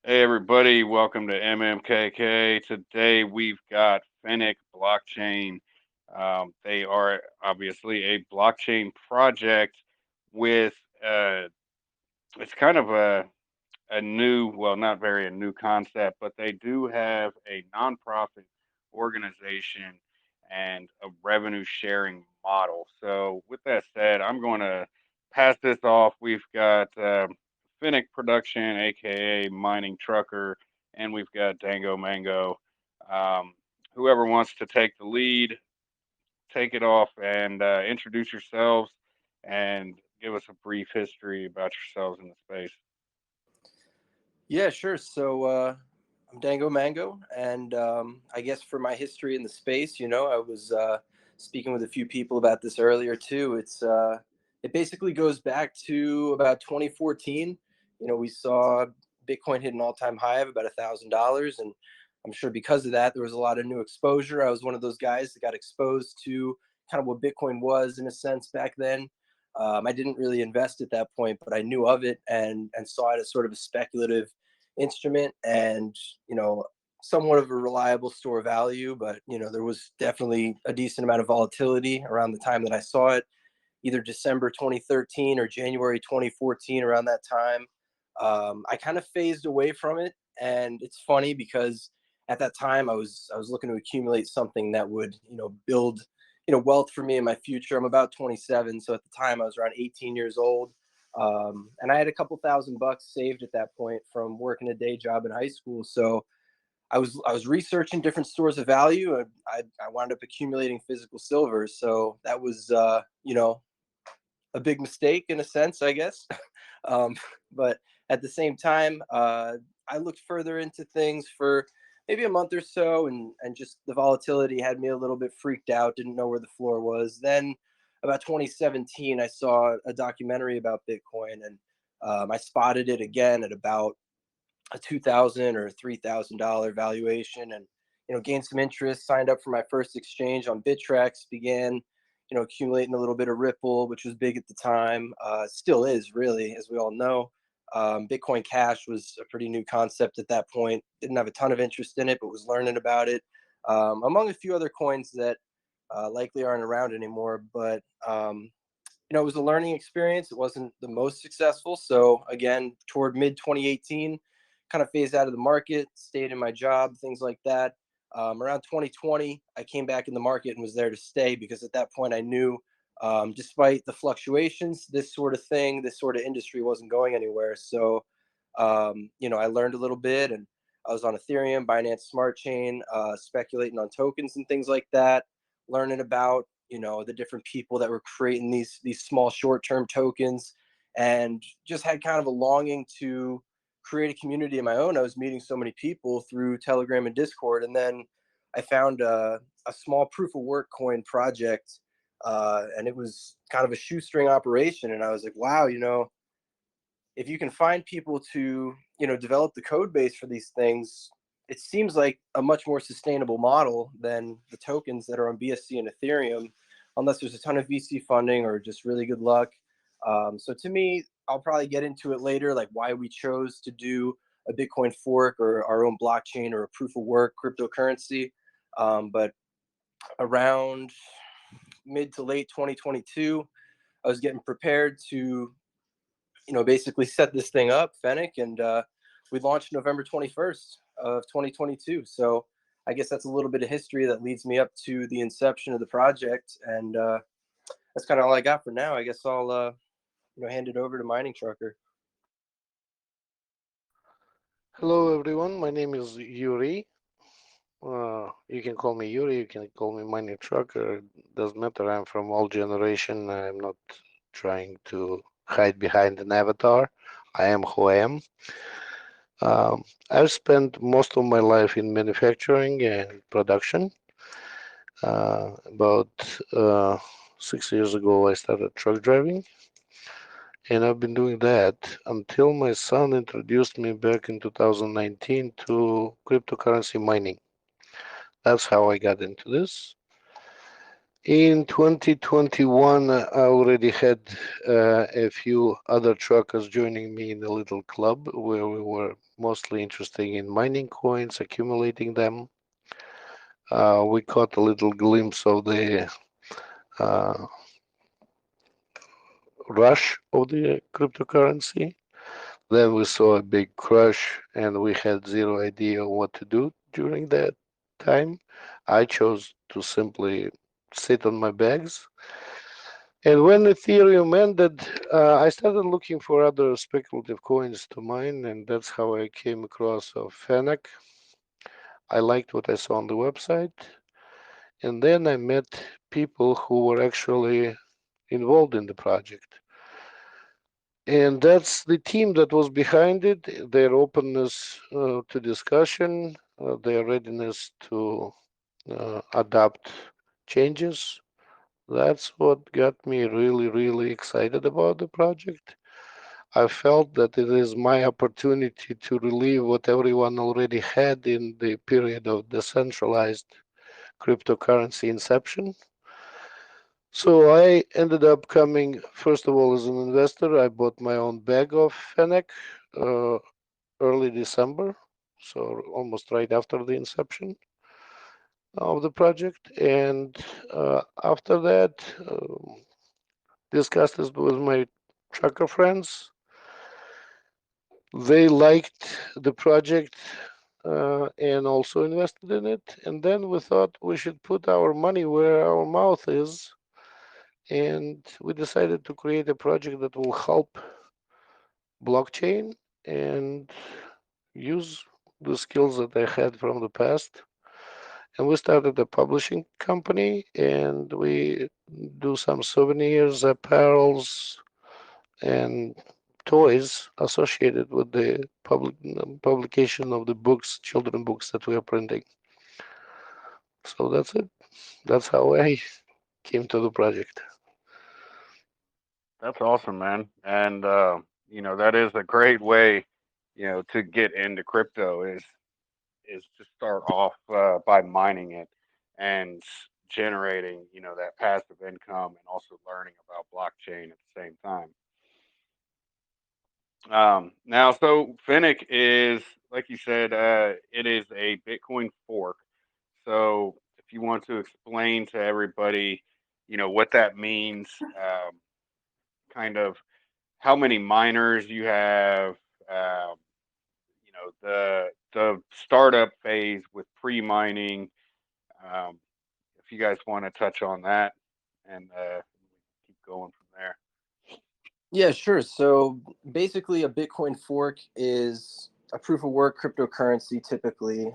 Hey everybody, welcome to MMKK. Today we've got Fennec blockchain. They are obviously a blockchain project with it's kind of a new, well, not very a new concept, but they do have a nonprofit organization and a revenue sharing model. So, with that said, I'm going to pass this off. We've got Finnick Production, aka Mining Trucker, and we've got Dango Mango. Um, Whoever wants to take the lead, take it off and introduce yourselves and give us a brief history about yourselves in the space. Yeah, sure. I'm Dango Mango, and I guess for my history in the space, I was speaking with a few people about this earlier too. It basically goes back to about 2014. We saw Bitcoin hit an all-time high of about $1,000, and I'm sure because of that, there was a lot of new exposure. I was one of those guys that got exposed to kind of what Bitcoin was in a sense back then. I didn't really invest at that point, but I knew of it and saw it as sort of a speculative instrument and somewhat of a reliable store of value. But there was definitely a decent amount of volatility around the time that I saw it, either December 2013 or January 2014. Around that time, I kind of phased away from it, and it's funny because at that time I was looking to accumulate something that would build wealth for me in my future. I'm about 27, so at the time I was around 18 years old, and I had a couple $1,000 saved at that point from working a day job in high school. So I was researching different stores of value. I wound up accumulating physical silver, so that was a big mistake in a sense, I guess. um, but at the same time, I looked further into things for maybe a month or so, and just the volatility had me a little bit freaked out. Didn't know where the floor was. Then, about 2017, I saw a documentary about Bitcoin, and I spotted it again at about a $2,000 or $3,000 valuation, and gained some interest. Signed up for my first exchange on Bittrex. Began accumulating a little bit of Ripple, which was big at the time. Still is, really, as we all know. Bitcoin Cash was a pretty new concept at that point. Didn't have a ton of interest in it, but was learning about it. Among a few other coins that likely aren't around anymore. But it was a learning experience. It wasn't the most successful. So again, toward mid 2018, kind of phased out of the market, stayed in my job, things like that. Around 2020, I came back in the market and was there to stay, because at that point I knew, despite the fluctuations, this sort of thing, this sort of industry wasn't going anywhere. So, I learned a little bit, and I was on Ethereum, Binance Smart Chain, speculating on tokens and things like that, learning about the different people that were creating these small short-term tokens, and just had kind of a longing to create a community of my own. I was meeting so many people through Telegram and Discord, and then I found a small proof of work coin project, and it was kind of a shoestring operation. And I was like, wow, if you can find people to develop the code base for these things, it seems like a much more sustainable model than the tokens that are on BSC and Ethereum, unless there's a ton of VC funding or just really good luck. So to me, I'll probably get into it later, like why we chose to do a Bitcoin fork or our own blockchain or a proof of work cryptocurrency. But around mid to late 2022, I was getting prepared to basically set this thing up, Fennec, and we launched November 21st of 2022. So I guess that's a little bit of history that leads me up to the inception of the project, and that's kind of all I got for now. I guess I'll hand it over to Mining Trucker. Hello everyone, my name is Yuri. You can call me Yuri, you can call me Mining Trucker. Doesn't matter, I'm from old generation. I'm not trying to hide behind an avatar. I am who I am. I've spent most of my life in manufacturing and production. About 6 years ago, I started truck driving, and I've been doing that until my son introduced me back in 2019 to cryptocurrency mining. That's how I got into this. In 2021, I already had a few other truckers joining me in a little club where we were mostly interested in mining coins, accumulating them. We caught a little glimpse of the uh, rush of the cryptocurrency. Then we saw a big crash, and we had zero idea what to do during that time. I chose to simply sit on my bags. And when Ethereum ended, I started looking for other speculative coins to mine, and that's how I came across Fennec. I liked what I saw on the website, and then I met people who were actually involved in the project. And that's the team that was behind it, their openness to discussion, their readiness to adapt changes. That's what got me really, really excited about the project. I felt that it is my opportunity to relieve what everyone already had in the period of decentralized cryptocurrency inception. So I ended up coming, first of all, as an investor. I bought my own bag of Fennec uh, early December, so almost right after the inception of the project. And after that, discussed this with my trucker friends. They liked the project and also invested in it. And then we thought we should put our money where our mouth is. And we decided to create a project that will help blockchain and use the skills that I had from the past. And we started a publishing company and we do some souvenirs, apparels, and toys associated with the publication of the books, children books that we are printing. So that's it. That's how I came to the project. That's awesome, man. And that is a great way, to get into crypto is to start off by mining it and generating, that passive income and also learning about blockchain at the same time. Now, so Fennec is, like you said, it is a Bitcoin fork. So if you want to explain to everybody, what that means, kind of how many miners you have, um, the startup phase with pre-mining. Um, if you guys want to touch on that, and keep going from there. Yeah, sure. So basically, a Bitcoin fork is a proof of work cryptocurrency, typically,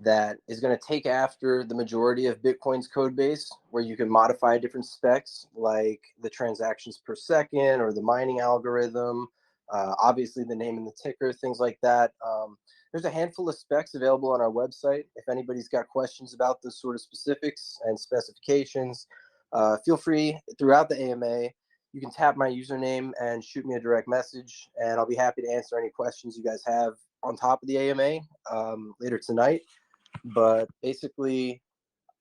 that is going to take after the majority of Bitcoin's code base, where you can modify different specs like the transactions per second or the mining algorithm, obviously the name and the ticker, things like that. There's a handful of specs available on our website. If anybody's got questions about those sort of specifics and specifications, feel free throughout the AMA. You can tap my username and shoot me a direct message, and I'll be happy to answer any questions you guys have on top of the AMA later tonight. But basically,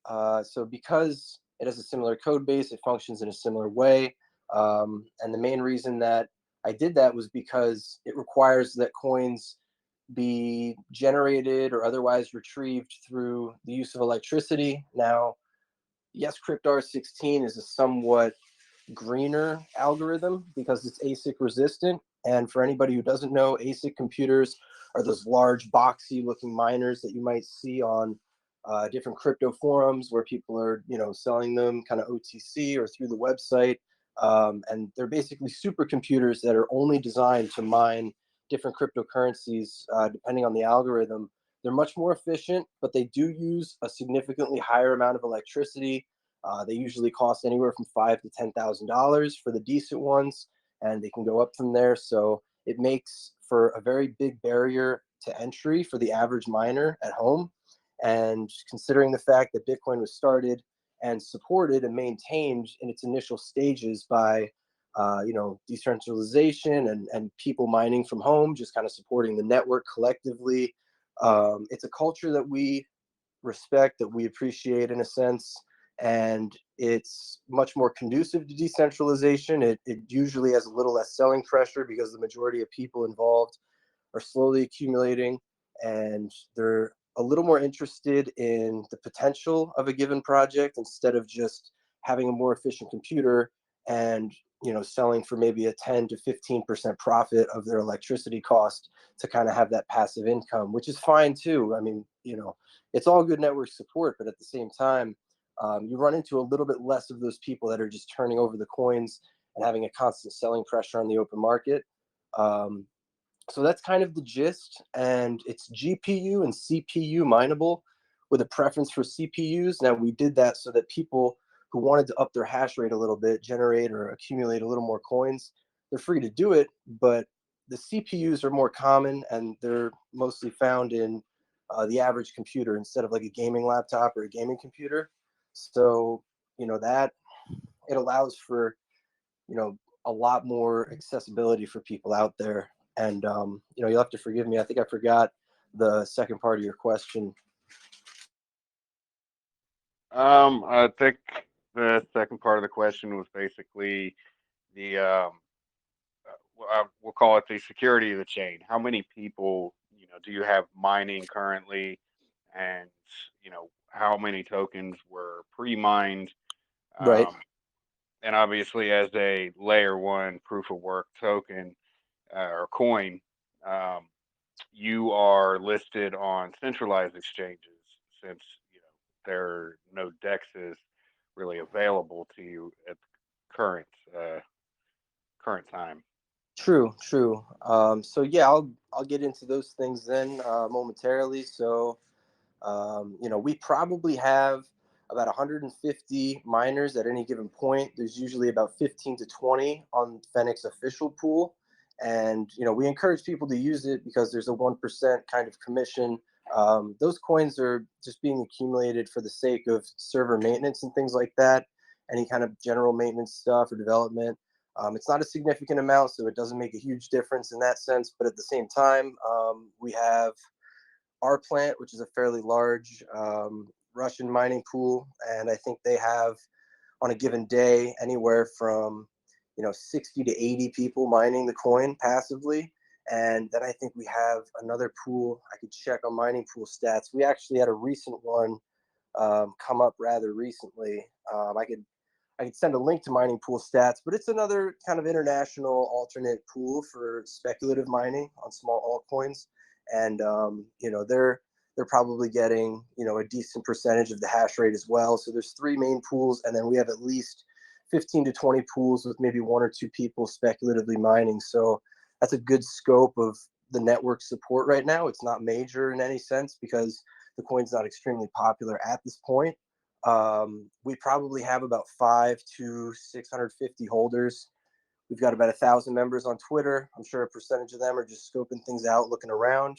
so because it has a similar code base, it functions in a similar way. And the main reason that I did that was because it requires that coins be generated or otherwise retrieved through the use of electricity. Now, yes, Cryptar16 is a somewhat greener algorithm because it's ASIC resistant. And for anybody who doesn't know, ASIC computers are those large boxy looking miners that you might see on different crypto forums where people are, selling them kind of OTC or through the website. And they're basically supercomputers that are only designed to mine different cryptocurrencies depending on the algorithm. They're much more efficient, but they do use a significantly higher amount of electricity. They usually cost anywhere from $5,000 to $10,000 for the decent ones, and they can go up from there. So it makes for a very big barrier to entry for the average miner at home. And considering the fact that Bitcoin was started and supported and maintained in its initial stages by decentralization and people mining from home, just kind of supporting the network collectively. It's a culture that we respect, that we appreciate in a sense. and it's much more conducive to decentralization. It usually has a little less selling pressure because the majority of people involved are slowly accumulating, and they're a little more interested in the potential of a given project instead of just having a more efficient computer and selling for maybe a 10 to 15% profit of their electricity cost to kind of have that passive income, which is fine too. I mean, it's all good network support, but at the same time, you run into a little bit less of those people that are just turning over the coins and having a constant selling pressure on the open market. So that's kind of the gist, and it's GPU and CPU mineable with a preference for CPUs. Now, we did that so that people who wanted to up their hash rate a little bit, generate or accumulate a little more coins, they're free to do it, but the CPUs are more common, and they're mostly found in the average computer instead of like a gaming laptop or a gaming computer. So, that it allows for, a lot more accessibility for people out there. And, you'll have to forgive me. I think I forgot the second part of your question. I think the second part of the question was basically the we'll call it the security of the chain. How many people, do you have mining currently, and how many tokens were pre-mined? Right. And obviously, as a layer one proof of work token or coin, um, you are listed on centralized exchanges since there are no dexes really available to you at the uh, current time. True. So yeah, I'll get into those things then momentarily. So we probably have about 150 miners at any given point. There's usually about 15 to 20 on Fennec's official pool. And, we encourage people to use it because there's a 1% kind of commission. Those coins are just being accumulated for the sake of server maintenance and things like that, any kind of general maintenance stuff or development. It's not a significant amount, so it doesn't make a huge difference in that sense. But at the same time, we have our plant, which is a fairly large Russian mining pool, and I think they have on a given day anywhere from 60 to 80 people mining the coin passively. And then I think we have another pool. I could check on mining pool stats. We actually had a recent one come up rather recently. I could send a link to mining pool stats, but it's another kind of international alternate pool for speculative mining on small altcoins, and they're probably getting a decent percentage of the hash rate as well. So there's three main pools, and then we have at least 15 to 20 pools with maybe one or two people speculatively mining. So that's a good scope of the network support right now. It's not major in any sense because the coin's not extremely popular at this point. We probably have about 5 to 650 holders. We've got about 1,000 members on Twitter. I'm sure a percentage of them are just scoping things out, looking around.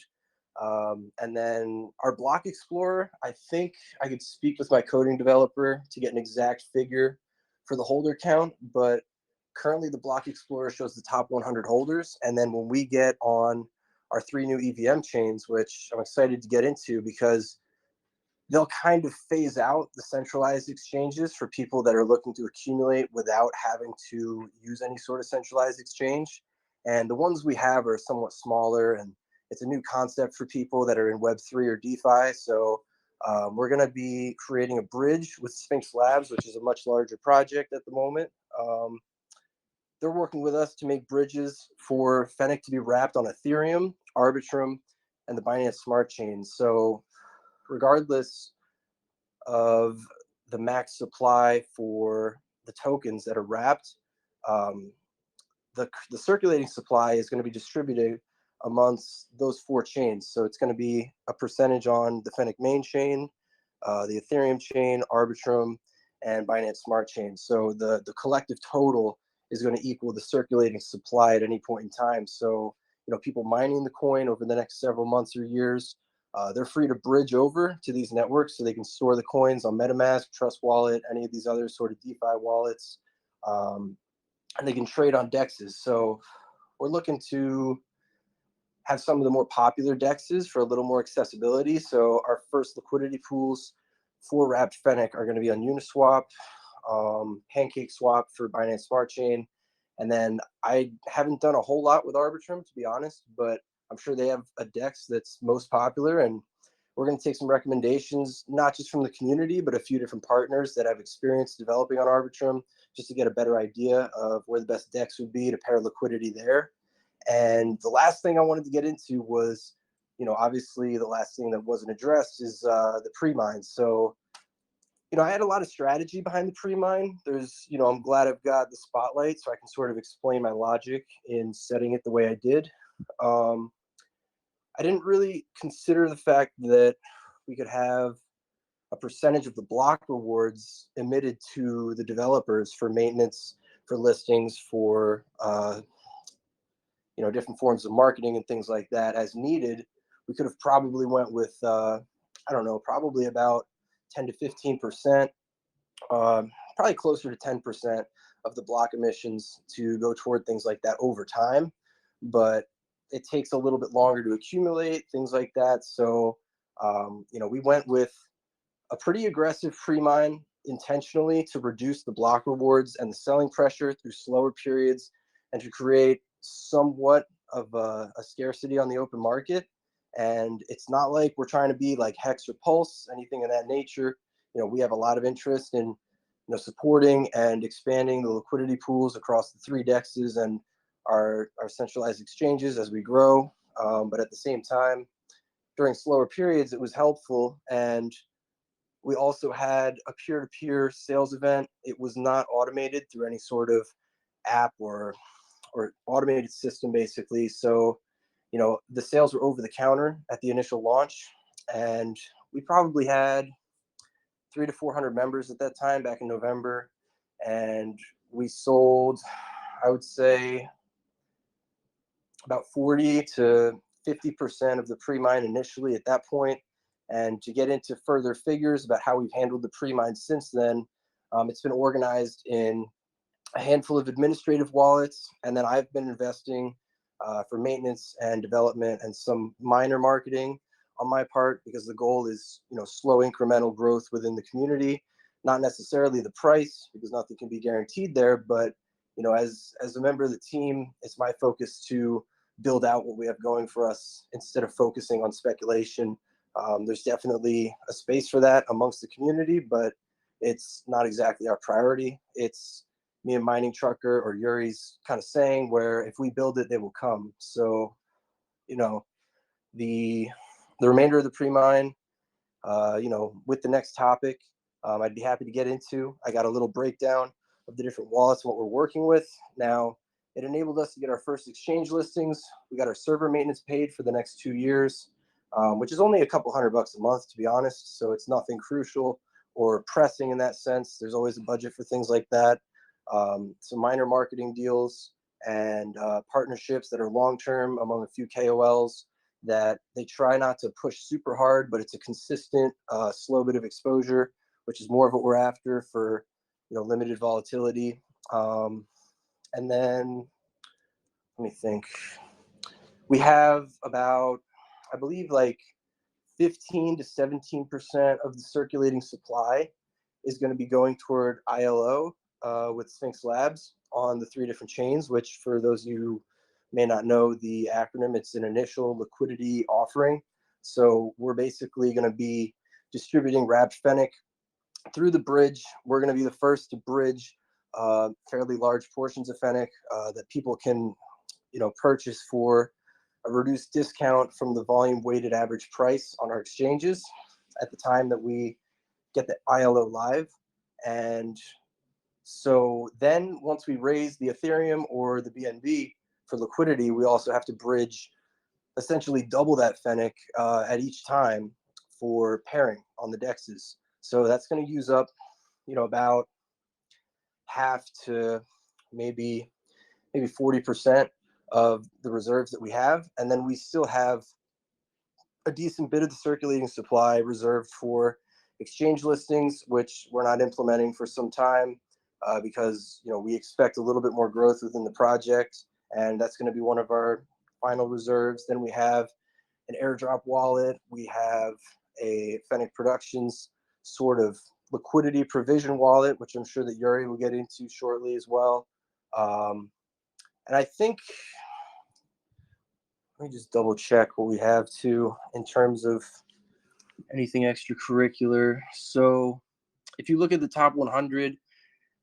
And then our block explorer, I think I could speak with my coding developer to get an exact figure for the holder count, but currently the block explorer shows the top 100 holders. And then when we get on our 3 new EVM chains, which I'm excited to get into because they'll kind of phase out the centralized exchanges for people that are looking to accumulate without having to use any sort of centralized exchange. And the ones we have are somewhat smaller, and it's a new concept for people that are in Web3 or DeFi. So we're going to be creating a bridge with Sphinx Labs, which is a much larger project at the moment. They're working with us to make bridges for Fennec to be wrapped on Ethereum, Arbitrum, and the Binance Smart Chain. So regardless of the max supply for the tokens that are wrapped, the circulating supply is going to be distributed amongst those 4 chains. So it's going to be a percentage on the Fennec main chain, the Ethereum chain, Arbitrum, and Binance Smart Chain. So the collective total is going to equal the circulating supply at any point in time. So people mining the coin over the next several months or years, they're free to bridge over to these networks so they can store the coins on MetaMask, Trust Wallet, any of these other sort of DeFi wallets, and they can trade on DEXs. So we're looking to have some of the more popular DEXs for a little more accessibility. So our first liquidity pools for wrapped Fennec are going to be on Uniswap, Pancake Swap for Binance Smart Chain. And then I haven't done a whole lot with Arbitrum, to be honest, but I'm sure they have a DEX that's most popular. And we're going to take some recommendations, not just from the community, but a few different partners that have experience developing on Arbitrum, just to get a better idea of where the best DEX would be to pair liquidity there. And the last thing I wanted to get into was, obviously the last thing that wasn't addressed is the pre-mine. So, I had a lot of strategy behind the pre-mine. I'm glad I've got the spotlight so I can sort of explain my logic in setting it the way I did. I didn't really consider the fact that we could have a percentage of the block rewards emitted to the developers for maintenance, for listings, for different forms of marketing and things like that as needed. We could have probably went with probably about 10 to 15%, probably closer to 10% of the block emissions to go toward things like that over time. But it takes a little bit longer to accumulate, things like that. So, we went with a pretty aggressive pre-mine intentionally to reduce the block rewards and the selling pressure through slower periods and to create somewhat of a scarcity on the open market. And it's not like we're trying to be like Hex or Pulse, anything of that nature. We have a lot of interest in supporting and expanding the liquidity pools across the 3 DEXs and our centralized exchanges as we grow. But at the same time, during slower periods, it was helpful. And we also had a peer-to-peer sales event. It was not automated through any sort of app or automated system, basically. So, the sales were over the counter at the initial launch, and we probably had 300 to 400 members at that time back in November, and we sold, I would say, about 40 to 50% of the pre-mine initially at that point. And to get into further figures about how we've handled the pre-mine since then, it's been organized in a handful of administrative wallets, and then I've been investing for maintenance and development and some minor marketing on my part, because the goal is slow incremental growth within the community, not necessarily the price, because nothing can be guaranteed there, but as a member of the team, it's my focus to build out what we have going for us instead of focusing on speculation. There's definitely a space for that amongst the community, but it's not exactly our priority. It's me and Mining Trucker or Yuri's kind of saying where if we build it, they will come. So, the remainder of the pre-mine, with the next topic, I'd be happy to get into. I got a little breakdown of the different wallets and what we're working with. Now, it enabled us to get our first exchange listings. We got our server maintenance paid for the next 2 years, which is only a couple $100 a month, to be honest. So it's nothing crucial or pressing in that sense. There's always a budget for things like that. Some minor marketing deals and partnerships that are long-term among a few KOLs that they try not to push super hard, but it's a consistent, slow bit of exposure, which is more of what we're after for, limited volatility. And then let me think. We have about, I believe, like 15 to 17% of the circulating supply is going to be going toward ILO with Sphinx Labs on the 3 different chains, which for those of you who may not know the acronym, it's an initial liquidity offering. So we're basically going to be distributing wrapped Fennec through the bridge. We're going to be the first to bridge fairly large portions of Fennec that people can, purchase for a reduced discount from the volume weighted average price on our exchanges at the time that we get the ILO live. And so then once we raise the Ethereum or the BNB for liquidity, we also have to bridge essentially double that Fennec at each time for pairing on the DEXs. So that's going to use up, about half to maybe 40% of the reserves that we have. And then we still have a decent bit of the circulating supply reserved for exchange listings, which we're not implementing for some time because, we expect a little bit more growth within the project. And that's going to be one of our final reserves. Then we have an airdrop wallet. We have a Fennec Productions sort of liquidity provision wallet, which I'm sure that Yuri will get into shortly as well. And I think, let me just double check what we have too in terms of anything extracurricular. So if you look at the top 100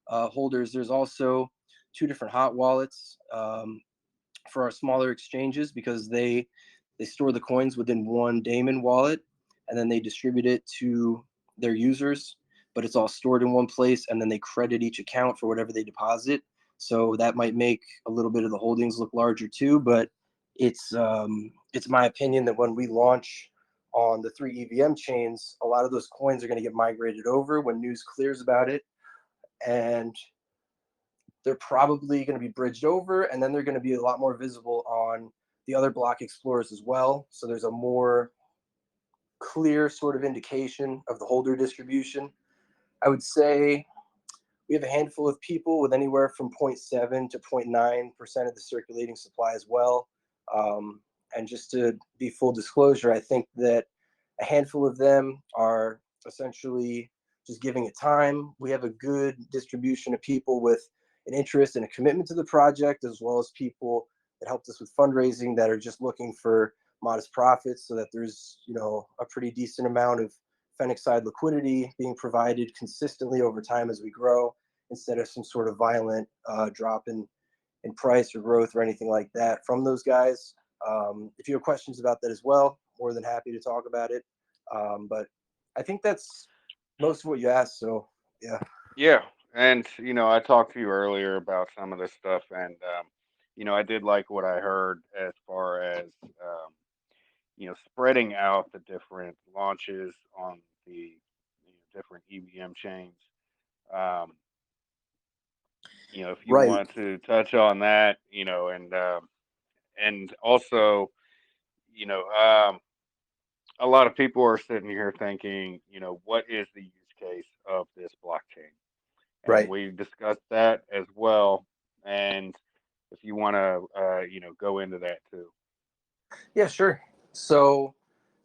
holders, there's also 2 different hot wallets for our smaller exchanges, because they store the coins within one daemon wallet, and then they distribute it to their users, but it's all stored in one place, and then they credit each account for whatever they deposit. So that might make a little bit of the holdings look larger too, but it's my opinion that when we launch on the 3 EVM chains, a lot of those coins are going to get migrated over when news clears about it, and they're probably going to be bridged over, and then they're going to be a lot more visible on the other block explorers as well. So there's a more clear sort of indication of the holder distribution. I would say we have a handful of people with anywhere from 0.7 to 0.9% of the circulating supply as well. And just to be full disclosure, I think that a handful of them are essentially just giving it time. We have a good distribution of people with an interest and a commitment to the project, as well as people that helped us with fundraising that are just looking for modest profits, so that there's, you know, a pretty decent amount of Fennec side liquidity being provided consistently over time as we grow, instead of some sort of violent drop in price or growth or anything like that from those guys. If you have questions about that as well, more than happy to talk about it. But I think that's most of what you asked. So yeah. Yeah, and I talked to you earlier about some of this stuff, and I did like what I heard as far as spreading out the different launches on the different EVM chains. Um, if you Right. want to touch on that, and also, you know, um, a lot of people are sitting here thinking, what is the use case of this blockchain? And Right. we discussed that as well. And if you want to, go into that too. Yeah, sure. So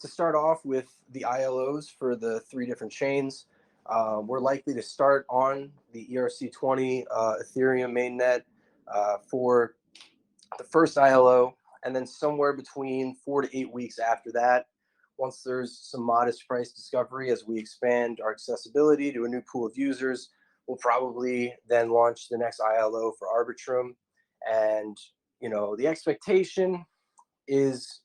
to start off with the ILOs for the 3 different chains, we're likely to start on the ERC20 Ethereum mainnet for the first ILO, and then somewhere between 4 to 8 weeks after that, once there's some modest price discovery as we expand our accessibility to a new pool of users, we'll probably then launch the next ILO for Arbitrum. And the expectation is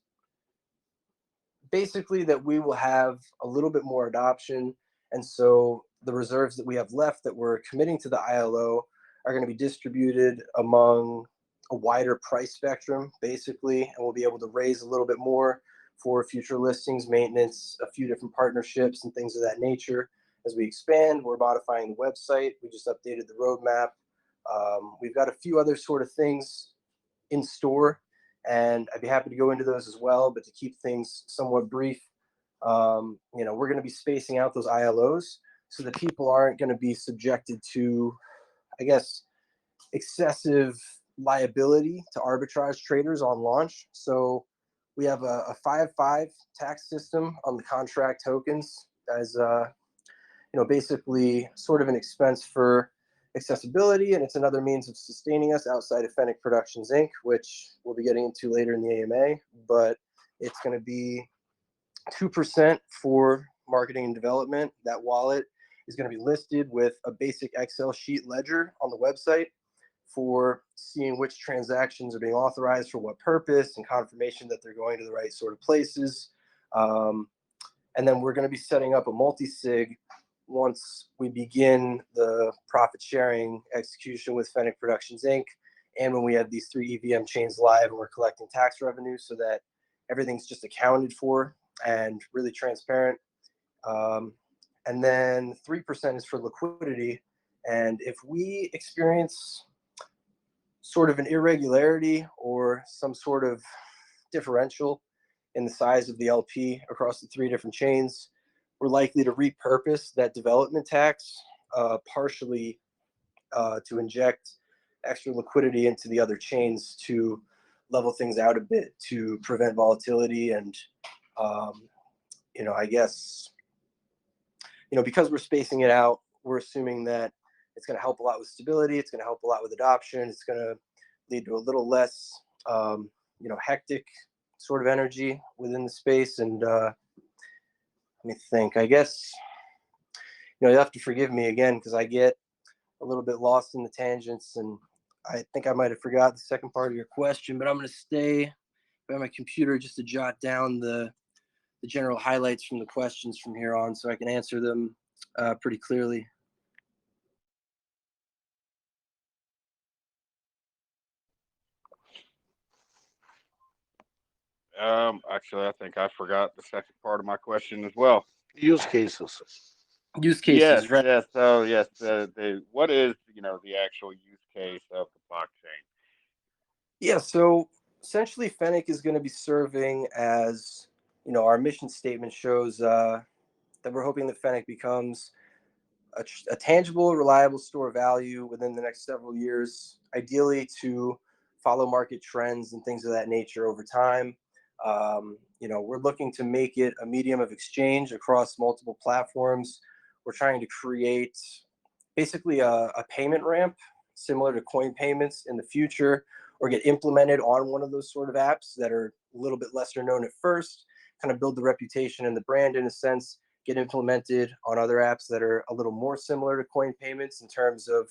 basically that we will have a little bit more adoption. And so the reserves that we have left that we're committing to the ILO are going to be distributed among a wider price spectrum, basically, and we'll be able to raise a little bit more for future listings, maintenance, a few different partnerships, and things of that nature. As we expand, we're modifying the website. We just updated the roadmap. We've got a few other sort of things in store, and I'd be happy to go into those as well. But to keep things somewhat brief, we're going to be spacing out those ILOs so that people aren't going to be subjected to, I guess, excessive liability to arbitrage traders on launch. So we have a 5-5 tax system on the contract tokens as basically sort of an expense for accessibility, and it's another means of sustaining us outside of Fennec Productions Inc., which we'll be getting into later in the AMA. But it's going to be 2% for marketing and development. That wallet is going to be listed with a basic Excel sheet ledger on the website for seeing which transactions are being authorized for what purpose, and confirmation that they're going to the right sort of places. And then we're going to be setting up a multi-sig once we begin the profit sharing execution with Fennec Productions Inc. And when we have these 3 EVM chains live and we're collecting tax revenue, so that everything's just accounted for and really transparent. And then 3% is for liquidity. And if we experience sort of an irregularity or some sort of differential in the size of the LP across the 3 different chains, we're likely to repurpose that development tax partially to inject extra liquidity into the other chains to level things out a bit, to prevent volatility and, I guess, because we're spacing it out, we're assuming that it's going to help a lot with stability. It's going to help a lot with adoption. It's going to lead to a little less, hectic sort of energy within the space. And let me think. I guess you have to forgive me again because I get a little bit lost in the tangents, and I think I might have forgot the second part of your question. But I'm going to stay by my computer just to jot down the general highlights from the questions from here on, so I can answer them pretty clearly. Actually, I think I forgot the second part of my question as well. Use cases. Use Yes, cases, right? yes. So yes, the what is the actual use case of the blockchain? Yeah, so essentially Fennec is going to be serving as, our mission statement shows that we're hoping that Fennec becomes a tangible, reliable store of value within the next several years, ideally to follow market trends and things of that nature over time. We're looking to make it a medium of exchange across multiple platforms. We're trying to create basically a payment ramp similar to coin payments in the future, or get implemented on one of those sort of apps that are a little bit lesser known at first, kind of build the reputation and the brand in a sense, get implemented on other apps that are a little more similar to coin payments in terms of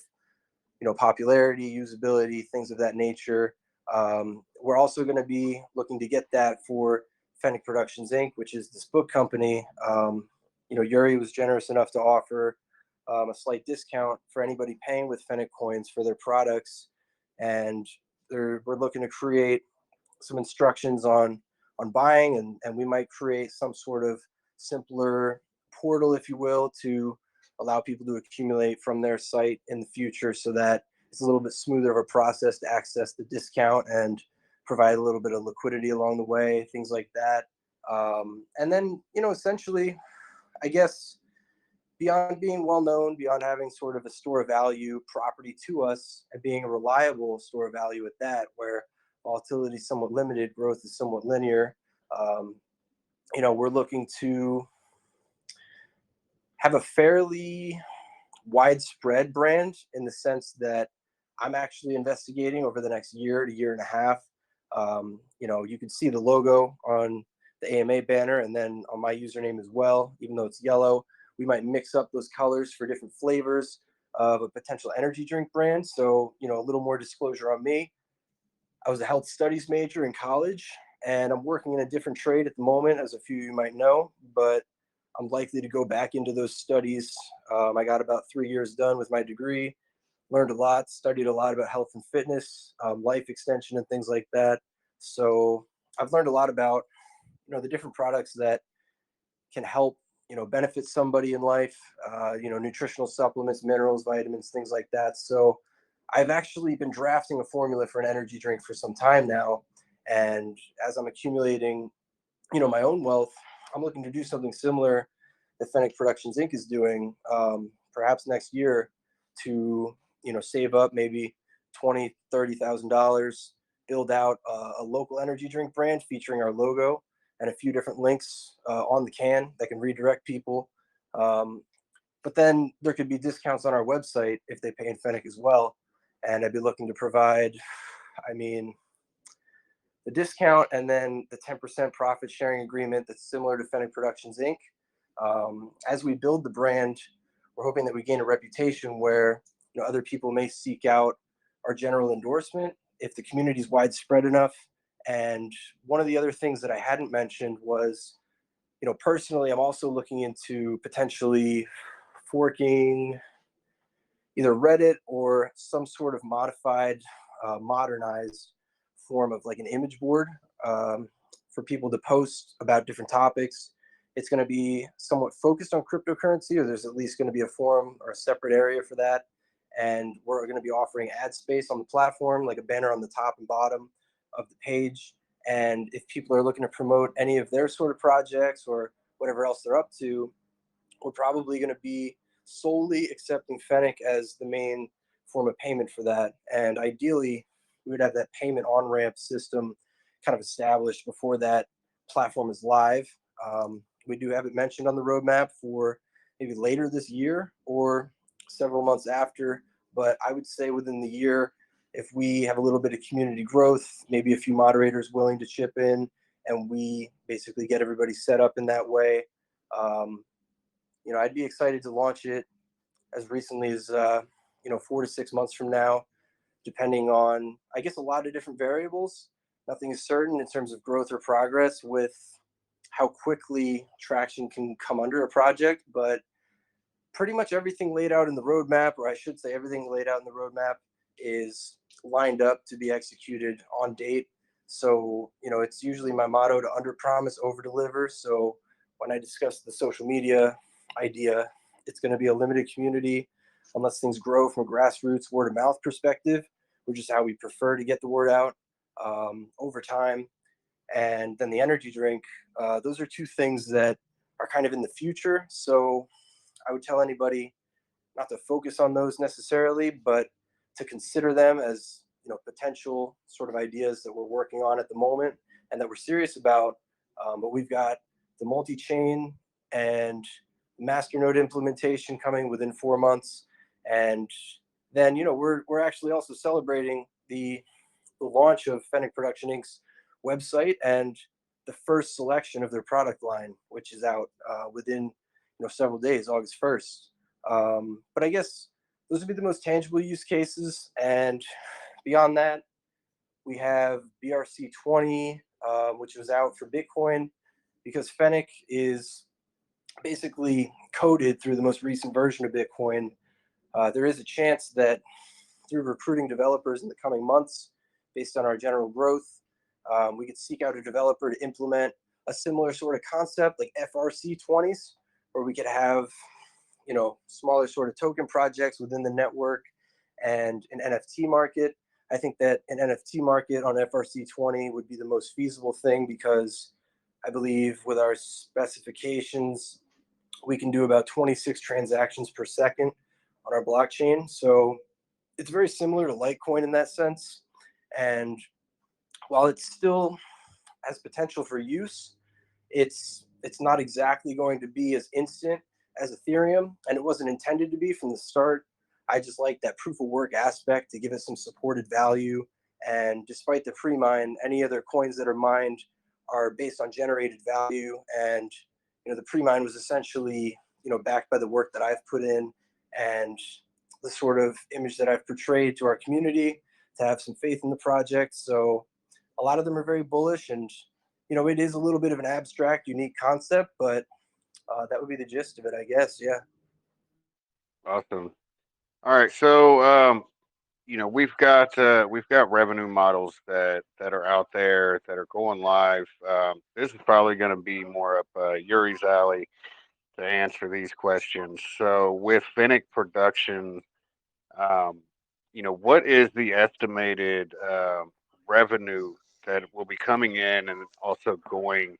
popularity, usability, things of that nature. We're also going to be looking to get that for Fennec Productions Inc., which is this book company. Yuri was generous enough to offer a slight discount for anybody paying with Fennec coins for their products, and we're looking to create some instructions on buying, and we might create some sort of simpler portal, if you will, to allow people to accumulate from their site in the future, so that it's a little bit smoother of a process to access the discount and provide a little bit of liquidity along the way, things like that. And then, essentially, I guess beyond being well known, beyond having sort of a store of value property to us, and being a reliable store of value at that, where volatility is somewhat limited, growth is somewhat linear. Um, we're looking to have a fairly widespread brand in the sense that I'm actually investigating over the next year to year and a half. You can see the logo on the AMA banner and then on my username as well, even though it's yellow. We might mix up those colors for different flavors of a potential energy drink brand. So, a little more disclosure on me. I was a health studies major in college, and I'm working in a different trade at the moment, as a few of you might know, but I'm likely to go back into those studies. I got about 3 years done with my degree, learned a lot, studied a lot about health and fitness, life extension, and things like that. So I've learned a lot about, the different products that can help, benefit somebody in life, nutritional supplements, minerals, vitamins, things like that. So I've actually been drafting a formula for an energy drink for some time now. And as I'm accumulating, my own wealth, I'm looking to do something similar that Fennec Productions Inc. is doing, perhaps next year, to save up maybe $20,000-$30,000, build out a local energy drink brand featuring our logo and a few different links on the can that can redirect people. But then there could be discounts on our website if they pay in Fennec as well. And I'd be looking to provide, the discount and then the 10% profit sharing agreement that's similar to Fennec Productions Inc. As we build the brand, we're hoping that we gain a reputation where other people may seek out our general endorsement if the community is widespread enough. And one of the other things that I hadn't mentioned was, personally, I'm also looking into potentially forking either Reddit or some sort of modified, modernized form of like an image board, for people to post about different topics. It's going to be somewhat focused on cryptocurrency, or there's at least going to be a forum or a separate area for that. And we're going to be offering ad space on the platform, like a banner on the top and bottom of the page. And if people are looking to promote any of their sort of projects or whatever else they're up to, we're probably going to be solely accepting Fennec as the main form of payment for that. And ideally, we would have that payment on ramp system kind of established before that platform is live. We do have it mentioned on the roadmap for maybe later this year or several months after. But I would say within the year, if we have a little bit of community growth, maybe a few moderators willing to chip in, and we basically get everybody set up in that way, um, I'd be excited to launch it as recently as 4 to 6 months from now, depending on, I guess, a lot of different variables. Nothing is certain in terms of growth or progress with how quickly traction can come under a project, but pretty much everything laid out in the roadmap, or I should say everything laid out in the roadmap, is lined up to be executed on date. So, it's usually my motto to under promise, over deliver. So when I discuss the social media idea, it's going to be a limited community unless things grow from a grassroots word of mouth perspective, which is how we prefer to get the word out over time. And then the energy drink, those are two things that are kind of in the future. So I would tell anybody not to focus on those necessarily, but to consider them as potential sort of ideas that we're working on at the moment and that we're serious about. But we've got the multi-chain and masternode implementation coming within 4 months, and then we're actually also celebrating the launch of Fennec Production Inc.'s website and the first selection of their product line, which is out within several days, August 1st. But I guess those would be the most tangible use cases. And beyond that, we have BRC20, which was out for Bitcoin, because Fennec is basically coded through the most recent version of Bitcoin. There is a chance that through recruiting developers in the coming months, based on our general growth, we could seek out a developer to implement a similar sort of concept like FRC20s, where we could have smaller sort of token projects within the network and an NFT market. I think that an NFT market on FRC20 would be the most feasible thing, because I believe with our specifications, we can do about 26 transactions per second on our blockchain. So it's very similar to Litecoin in that sense. And while it still has potential for use, it's not exactly going to be as instant as Ethereum, and it wasn't intended to be from the start. I just like that proof of work aspect to give it some supported value. And despite the pre-mine, any other coins that are mined are based on generated value. And the pre-mine was essentially backed by the work that I've put in and the sort of image that I've portrayed to our community to have some faith in the project. So a lot of them are very bullish, and it is a little bit of an abstract, unique concept, but that would be the gist of it, I guess. Yeah. Awesome. All right, so we've got revenue models that are out there that are going live. This is probably going to be more up Yuri's alley to answer these questions. So with Fennec production, um, what is the estimated revenue that will be coming in and also going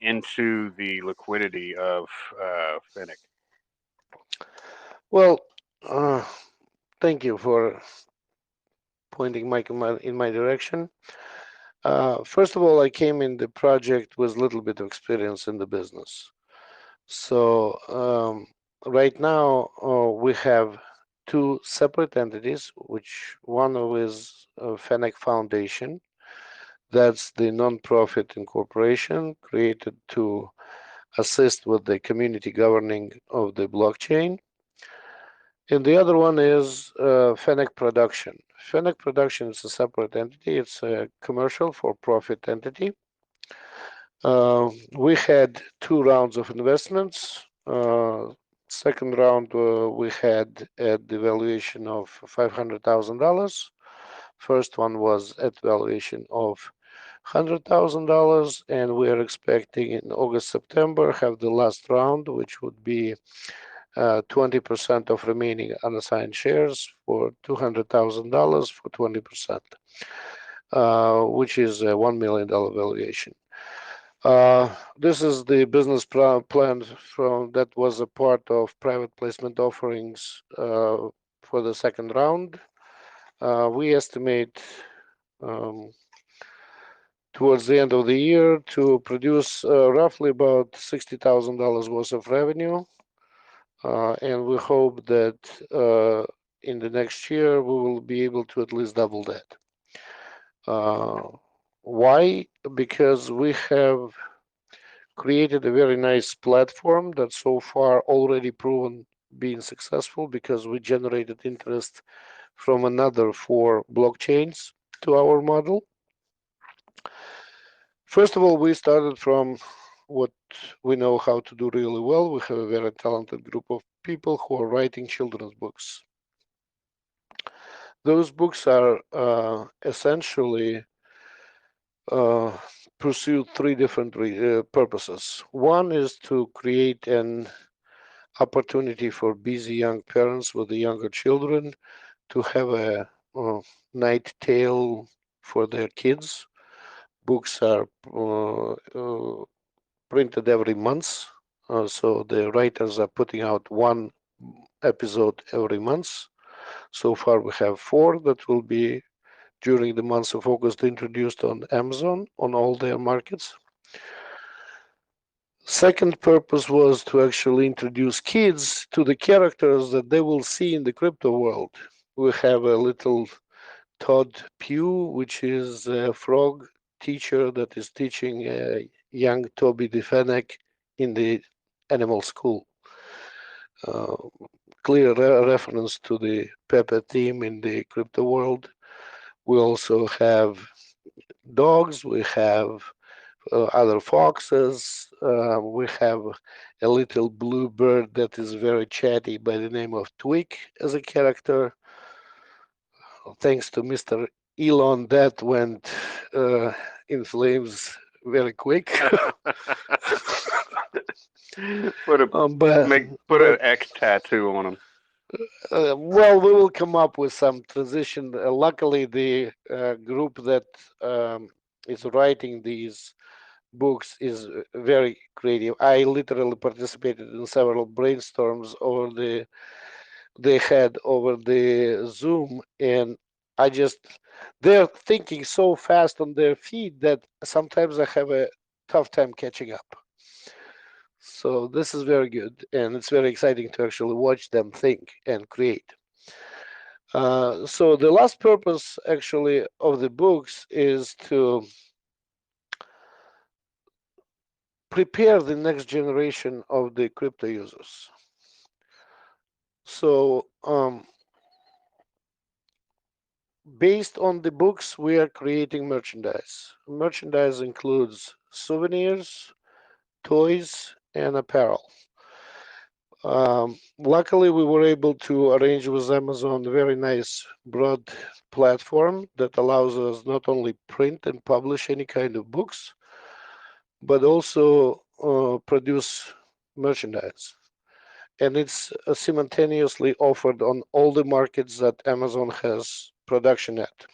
into the liquidity of Fennec? Well, uh, thank you for pointing Mike in my direction. First of all, I came in the project with a little bit of experience in the business. So right now we have two separate entities, which one is Fennec Foundation. That's the nonprofit incorporation created to assist with the community governing of the blockchain. And the other one is Fennec Production. Fennec Production is a separate entity. It's a commercial for-profit entity. We had two rounds of investments. Second round, we had at the valuation of $500,000. First one was at valuation of $100,000, and we are expecting in August, September have the last round, which would be 20% of remaining unassigned shares for $200,000 for 20%, which is a $1 million valuation. This is the business plan from that was a part of private placement offerings for the second round. We estimate towards the end of the year to produce roughly about $60,000 worth of revenue. and we hope that in the next year we will be able to at least double that. Uh, why? Because we have created a very nice platform that so far already proven being successful because we generated interest from another four blockchains to our model. First of all, we started from what we know how to do really well. We have a very talented group of people who are writing children's books. Those books are essentially uh, pursue three different purposes. One is to create an opportunity for busy young parents with the younger children to have a night tale for their kids. Books are printed every month, so the writers are putting out one episode every month. So far, we have four that will be during the month of August introduced on Amazon on all their markets. Second purpose was to actually introduce kids to the characters that they will see in the crypto world. We have a little Todd Pugh, which is a frog teacher that is teaching young Toby the Fennec in the animal school. Uh, Clear reference to the Pepe theme in the crypto world. We also have dogs, we have other foxes, we have a little blue bird that is very chatty by the name of Twig as a character. Thanks to Mr. Elon, that went in flames very quick. put a But make put an but X tattoo on them. well, we will come up with some transition. Luckily, the group that is writing these books is very creative. I literally participated in several brainstorms over they had over the Zoom, and I just they're thinking so fast on their feet that sometimes I have a tough time catching up. So this is very good, and it's very exciting to actually watch them think and create. So the last purpose actually of the books is to prepare the next generation of the crypto users. So based on the books, we are creating merchandise. Merchandise includes souvenirs, toys, and apparel. Luckily, we were able to arrange with Amazon a very nice broad platform that allows us not only print and publish any kind of books, but also produce merchandise. And it's simultaneously offered on all the markets that Amazon has production at.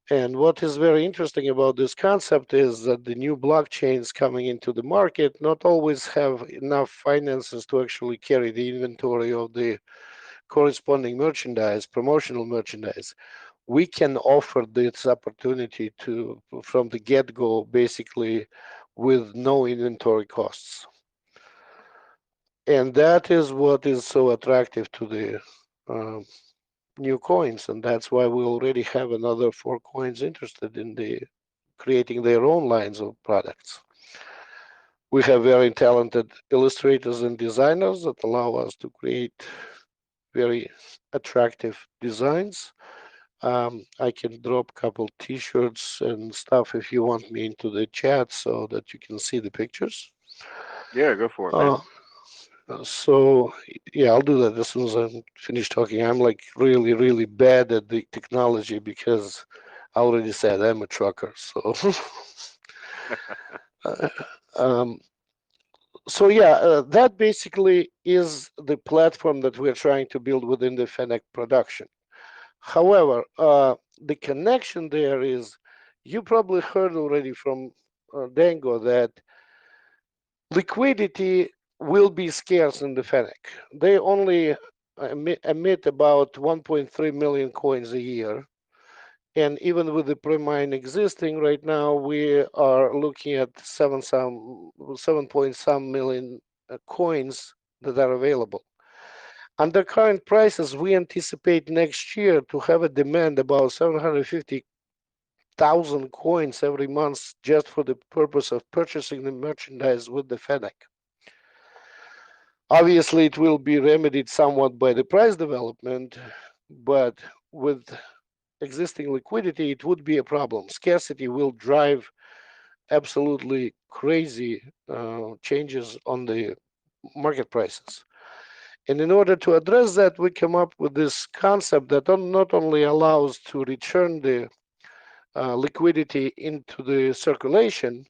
And what is very interesting about this concept is that the new blockchains coming into the market not always have enough finances to actually carry the inventory of the corresponding merchandise, promotional merchandise. We can offer this opportunity to from the get-go, basically, with no inventory costs. And that is what is so attractive to the new coins, and that's why we already have another four coins interested in the creating their own lines of products. We have very talented illustrators and designers that allow us to create very attractive designs. I can drop a couple T-shirts and stuff if you want me into the chat so that you can see the pictures. Yeah, go for it, man. Uh, so yeah, I'll do that as soon as I'm finished talking. I'm like really, really bad at the technology because I already said I'm a trucker. So, uh, um, so yeah, that basically is the platform that we're trying to build within the Fennec production. However, the connection there is, you probably heard already from Dango that liquidity will be scarce in the Fennec. They only emit about 1.3 million coins a year. And even with the pre-mine existing right now, we are looking at 7 point some million coins that are available. Under current prices, we anticipate next year to have a demand about 750,000 coins every month just for the purpose of purchasing the merchandise with the Fennec. Obviously, it will be remedied somewhat by the price development, but with existing liquidity, it would be a problem. Scarcity will drive absolutely crazy changes on the market prices. And in order to address that, we come up with this concept that not only allows to return the liquidity into the circulation,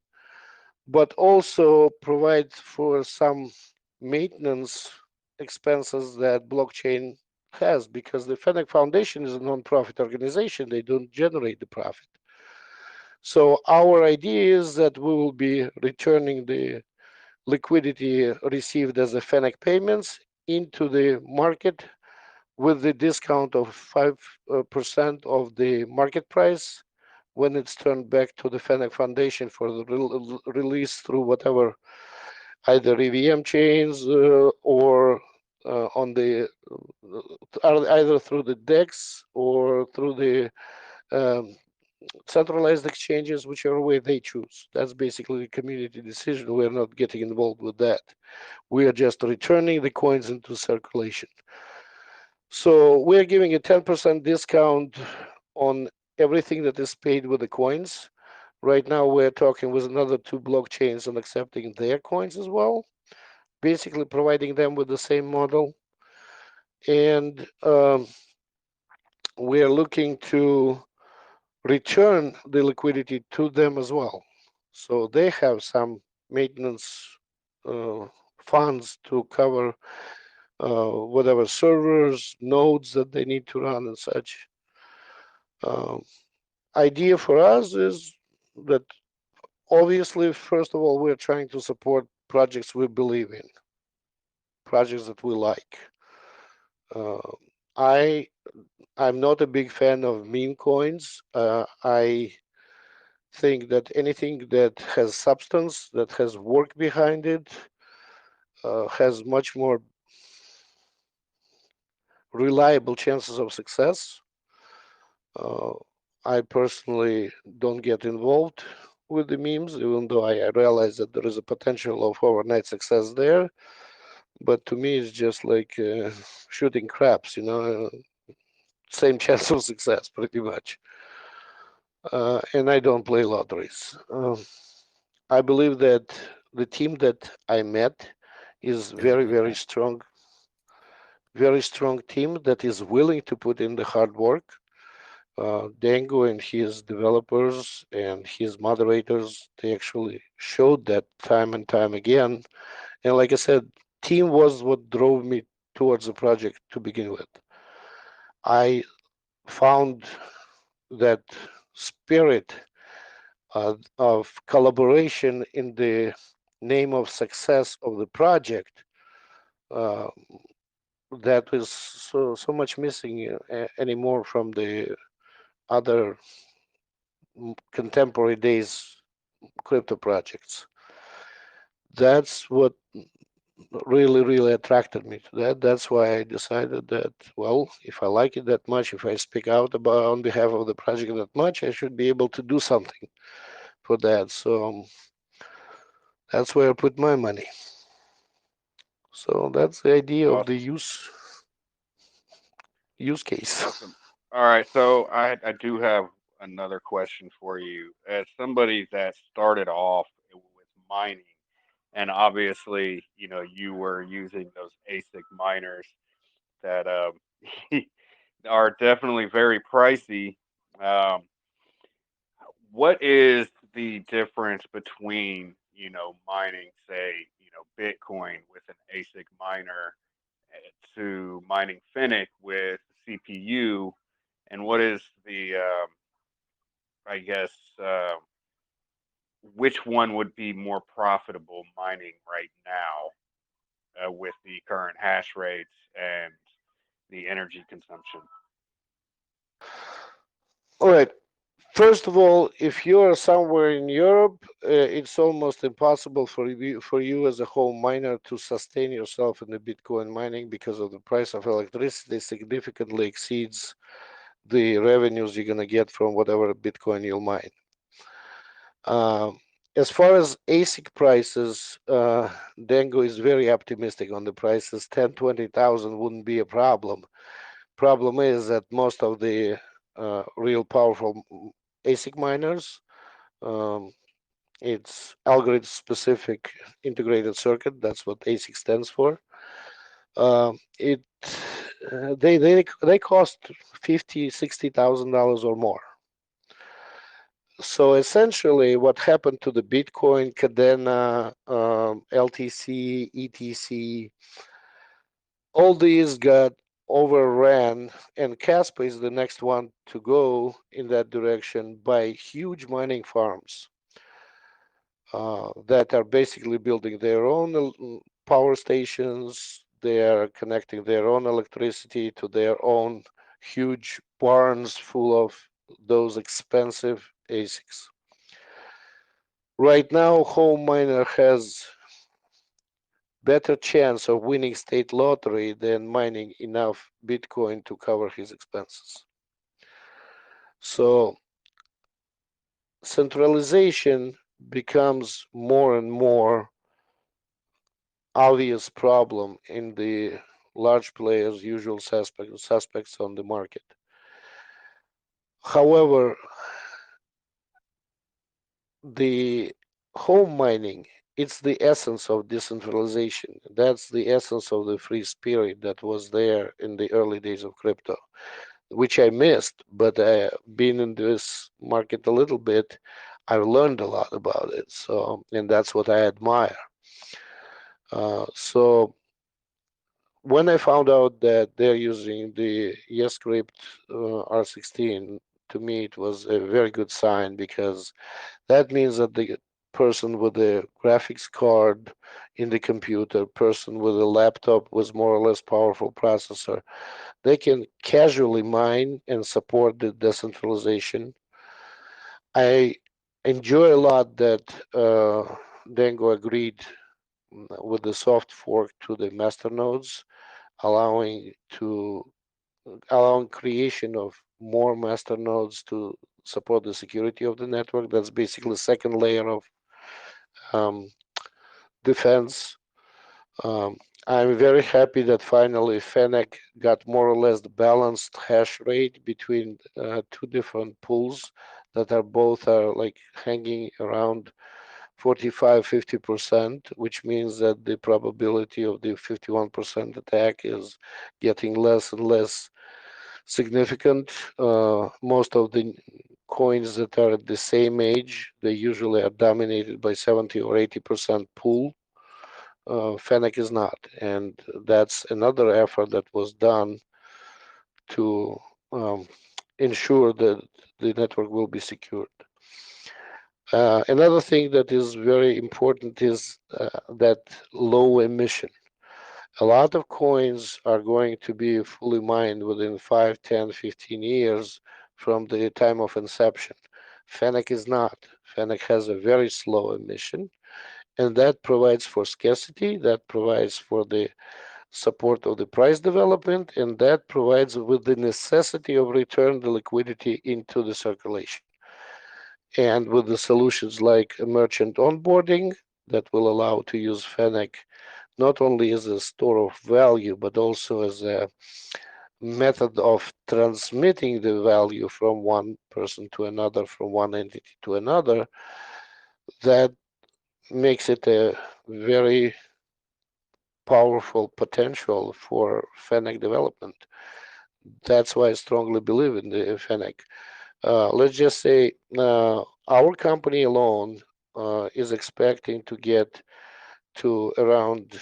but also provides for some maintenance expenses that blockchain has, because the Fennec Foundation is a non-profit organization. They don't generate the profit. So our idea is that we will be returning the liquidity received as a Fennec payments into the market with the discount of 5% of the market price when it's turned back to the Fennec Foundation for the release through whatever, either EVM chains or on the either through the DEX or through the um, centralized exchanges, whichever way they choose. That's basically a community decision. We're not getting involved with that. We are just returning the coins into circulation. So we're giving a 10% discount on everything that is paid with the coins. Right now, we're talking with another two blockchains and accepting their coins as well, basically providing them with the same model. And we're looking to return the liquidity to them as well. So they have some maintenance uh, funds to cover whatever servers, nodes that they need to run and such. Um, Idea for us is that obviously, first of all, we're trying to support projects we believe in, projects that we like. Uh, I I'm not a big fan of meme coins. I think that anything that has substance, that has work behind it, has much more reliable chances of success. Uh, I personally don't get involved with the memes, even though I realize that there is a potential of overnight success there. But to me, it's just like shooting craps, same chance of success, pretty much. And I don't play lotteries. I believe that the team that I met is very strong team that is willing to put in the hard work. Dango and his developers and his moderators, they actually showed that time and time again. And like I said, team was what drove me towards the project to begin with. I found that spirit of collaboration in the name of success of the project uh, that is so much missing anymore from the other contemporary days crypto projects. That's what really attracted me to that. That's why I decided that, well, if I like it that much, if I speak out about on behalf of the project that much, I should be able to do something for that. So that's where I put my money. So that's the idea of the Awesome. use case. Awesome. All right, so I do have another question for you. As somebody that started off with mining, and obviously, you were using those ASIC miners that are definitely very pricey. Um, what is the difference between, mining, say, Bitcoin with an ASIC miner to mining Fennec with CPU, and what is the, I guess, which one would be more profitable mining right now with the current hash rates and the energy consumption? All right. First of all, if you are somewhere in Europe, it's almost impossible for you as a home miner to sustain yourself in the Bitcoin mining because of the price of electricity significantly exceeds the revenues you're going to get from whatever Bitcoin you'll mine. Um, as far as ASIC prices, Dango is very optimistic on the prices. 10, 20,000 wouldn't be a problem. Problem is that most of the real powerful ASIC miners, um, it's algorithm specific integrated circuit. That's what ASIC stands for. It they cost 50, $60,000 or more. So essentially, what happened to the Bitcoin, Cadena, LTC, ETC, all these got overran, and Casper is the next one to go in that direction by huge mining farms that are basically building their own power stations. They are connecting their own electricity to their own huge barns full of those expensive ASICs. Right now, home miner has better chance of winning state lottery than mining enough Bitcoin to cover his expenses. So centralization becomes more and more obvious problem in the large players, usual suspects on the market. However, the home mining, it's the essence of decentralization. That's the essence of the free spirit that was there in the early days of crypto, which I missed, but being in this market a little bit, I've learned a lot about it. So, and that's what I admire. So when I found out that they're using the YesScript R16, to me it was a very good sign because that means that the person with the graphics card in the computer, person with a laptop with more or less powerful processor, they can casually mine and support the decentralization. I enjoy a lot that Dango agreed with the soft fork to the master nodes, allowing to allowing creation of more master nodes to support the security of the network. That's basically the second layer of um, defense. Um, I'm very happy that finally Fennec got more or less the balanced hash rate between two different pools that are both are like hanging around 45-50%, which means that the probability of the 51% attack is getting less and less significant. Most of the coins that are at the same age, they usually are dominated by 70 or 80% pool. Fennec is not, and that's another effort that was done to ensure that the network will be secured. Another thing that is very important is that low emission. A lot of coins are going to be fully mined within 5, 10, 15 years from the time of inception. Fennec is not. Fennec has a very slow emission, and that provides for scarcity, that provides for the support of the price development, and that provides with the necessity of return the liquidity into the circulation. And with the solutions like merchant onboarding that will allow to use Fennec not only as a store of value, but also as a method of transmitting the value from one person to another, from one entity to another, that makes it a very powerful potential for Fennec development. That's why I strongly believe in the Fennec. Let's just say our company alone is expecting to get to around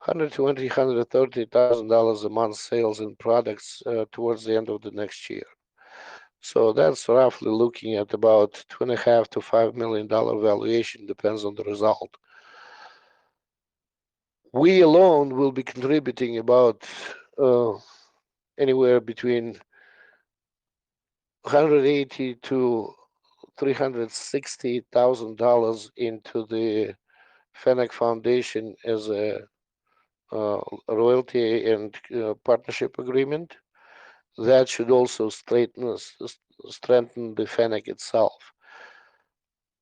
120, $130,000 a month sales in products towards the end of the next year. So that's roughly looking at about $2.5 to $5 million valuation, depends on the result. We alone will be contributing about uh, anywhere between 180 to $360,000 into the Fennec Foundation as a uh, royalty and partnership agreement. That should also strengthen the Fennec itself.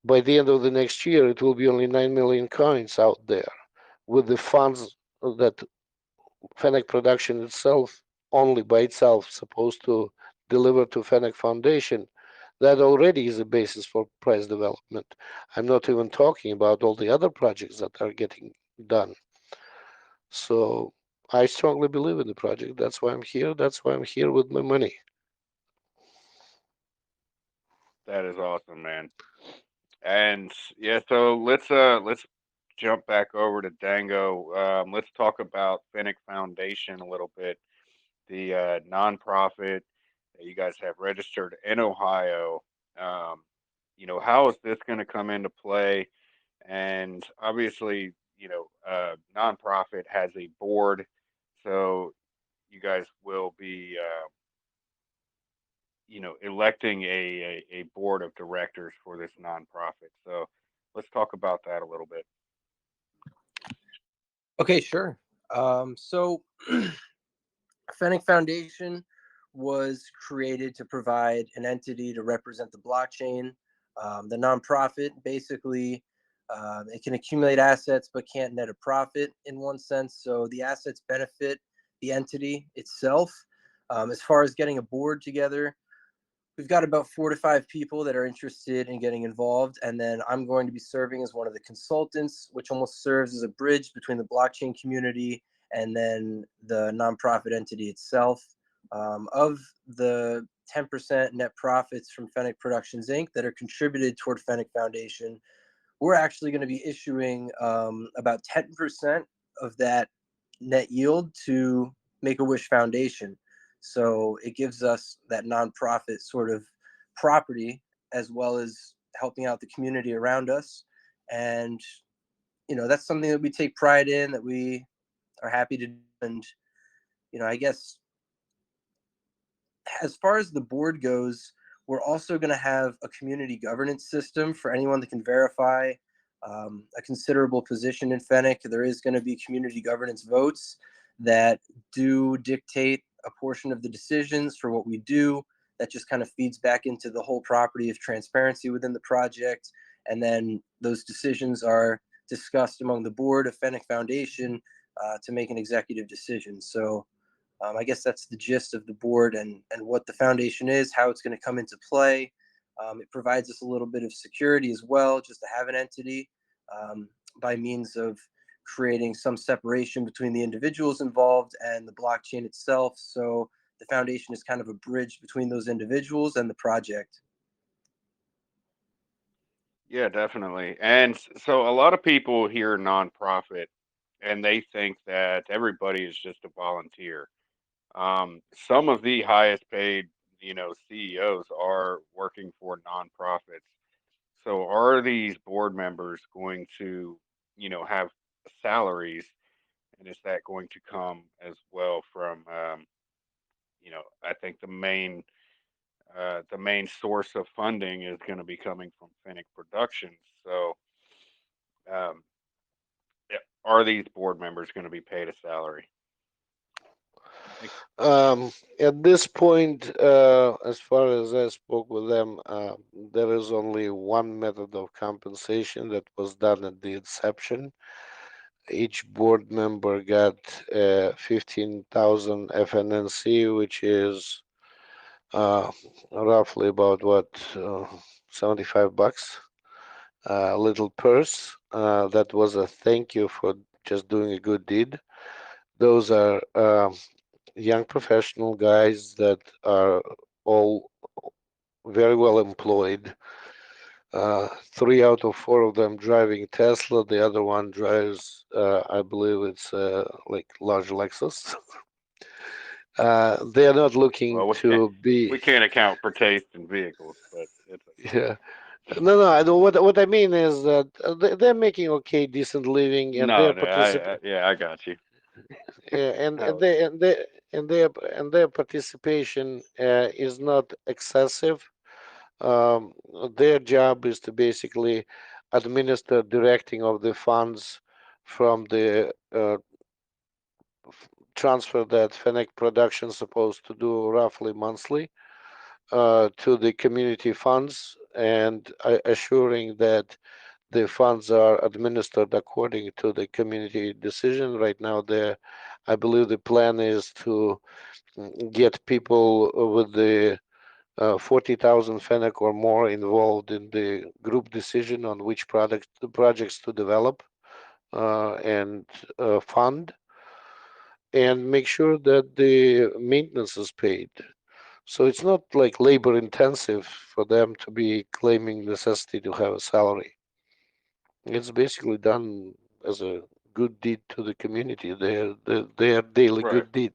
By the end of the next year, it will be only 9 million coins out there. With the funds that Fennec production itself, only by itself, supposed to deliver to Fennec Foundation, that already is a basis for price development. I'm not even talking about all the other projects that are getting done. So I strongly believe in the project. That's why I'm here. That's why I'm here with my money. That is awesome, man. And yeah, so let's jump back over to Dango. Let's talk about Fennec Foundation a little bit, the nonprofit that you guys have registered in Ohio. Um, how is this going to come into play? And obviously, nonprofit has a board, so you guys will be, electing a board of directors for this nonprofit. So let's talk about that a little bit. Okay, sure. So Fennec Foundation was created to provide an entity to represent the blockchain. The nonprofit basically it can accumulate assets but can't net a profit in one sense. So the assets benefit the entity itself. As far as getting a board together, we've got about 4 to 5 people that are interested in getting involved. And then I'm going to be serving as one of the consultants, which almost serves as a bridge between the blockchain community and then the nonprofit entity itself. Of the 10% net profits from Fennec Productions Inc. that are contributed toward Fennec Foundation, we're actually going to be issuing about 10% of that net yield to Make a Wish Foundation. So it gives us that nonprofit sort of property as well as helping out the community around us. And, that's something that we take pride in, that we are happy to do. And, I guess as far as the board goes, we're also going to have a community governance system for anyone that can verify a considerable position in Fennec. There is going to be community governance votes that do dictate a portion of the decisions for what we do. That just kind of feeds back into the whole property of transparency within the project. And then those decisions are discussed among the board of Fennec Foundation to make an executive decision. So I guess that's the gist of the board and what the foundation is, how it's going to come into play. It provides us a little bit of security as well, just to have an entity by means of creating some separation between the individuals involved and the blockchain itself. So the foundation is kind of a bridge between those individuals and the project. Yeah, definitely. And so a lot of people hear nonprofit and they think that everybody is just a volunteer. Some of the highest paid, CEOs are working for nonprofits. So are these board members going to, have salaries, and is that going to come as well from, I think the main source of funding is going to be coming from Fennec Productions. So, um, are these board members going to be paid a salary? Like, At this point, as far as I spoke with them, there is only one method of compensation that was done at the inception. Each board member got 15,000 FNNC, which is roughly about what, 75 bucks, a little purse. That was a thank you for just doing a good deed. Those are young professional guys that are all very well employed. 3 out of 4 of them driving Tesla. The other one drives, I believe it's like large Lexus. They are not looking well, we can't to be. we can't account for taste in vehicles, but it's okay. Yeah. No, no. I know what I mean is that they're making okay, decent living, and No, they're no, participating. yeah, I got you. Yeah, and I and was they and they and their participation is not excessive. Um, their job is to basically administer directing of the funds from the transfer that Fennec production is supposed to do roughly monthly to the community funds, and assuring that the funds are administered according to the community decision. Right now, I believe the plan is to get people with the 40,000 Fennec or more involved in the group decision on which projects to develop and fund, and make sure that the maintenance is paid. So it's not like labor intensive for them to be claiming necessity to have a salary. It's basically done as a good deed to the community, their daily Right. good deed.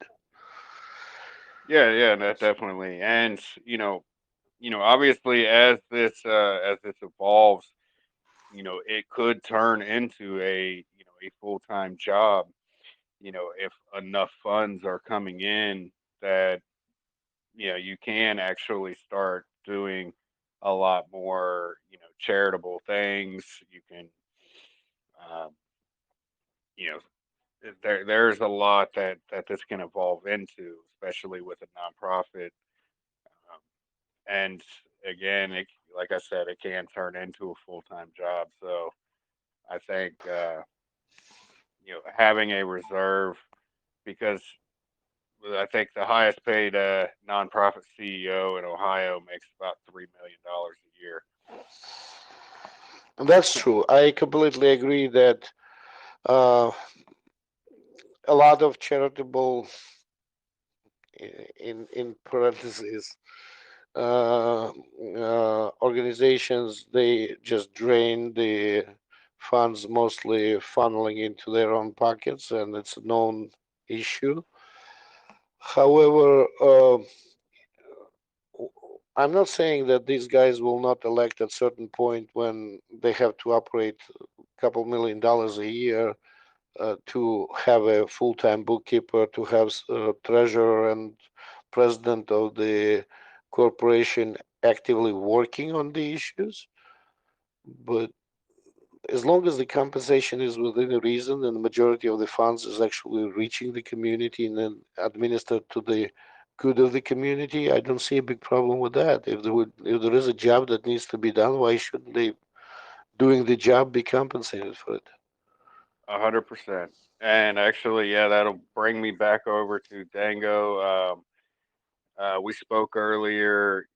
Yeah, yeah, that definitely. And obviously as this evolves, it could turn into a full-time job, if enough funds are coming in that, you can actually start doing a lot more, charitable things. You can, um, you know, there's a lot that this can evolve into, especially with a nonprofit. Um, and again, like I said, it can turn into a full-time job. So I think, having a reserve, because I think the highest paid nonprofit CEO in Ohio makes about $3 million a year. And that's true. I completely agree that uh, a lot of charitable, in parentheses, organizations, they just drain the funds, mostly funneling into their own pockets, and it's a known issue. However, I'm not saying that these guys will not elect at certain point when they have to operate a couple $1 million a year to have a full-time bookkeeper, to have treasurer and president of the corporation actively working on the issues. But as long as the compensation is within a reason and the majority of the funds is actually reaching the community and then administered to the good of the community, I don't see a big problem with that. If there is a job that needs to be done, why shouldn't they doing the job be compensated for it? 100%. And actually, yeah, that'll bring me back over to Dango. We spoke earlier,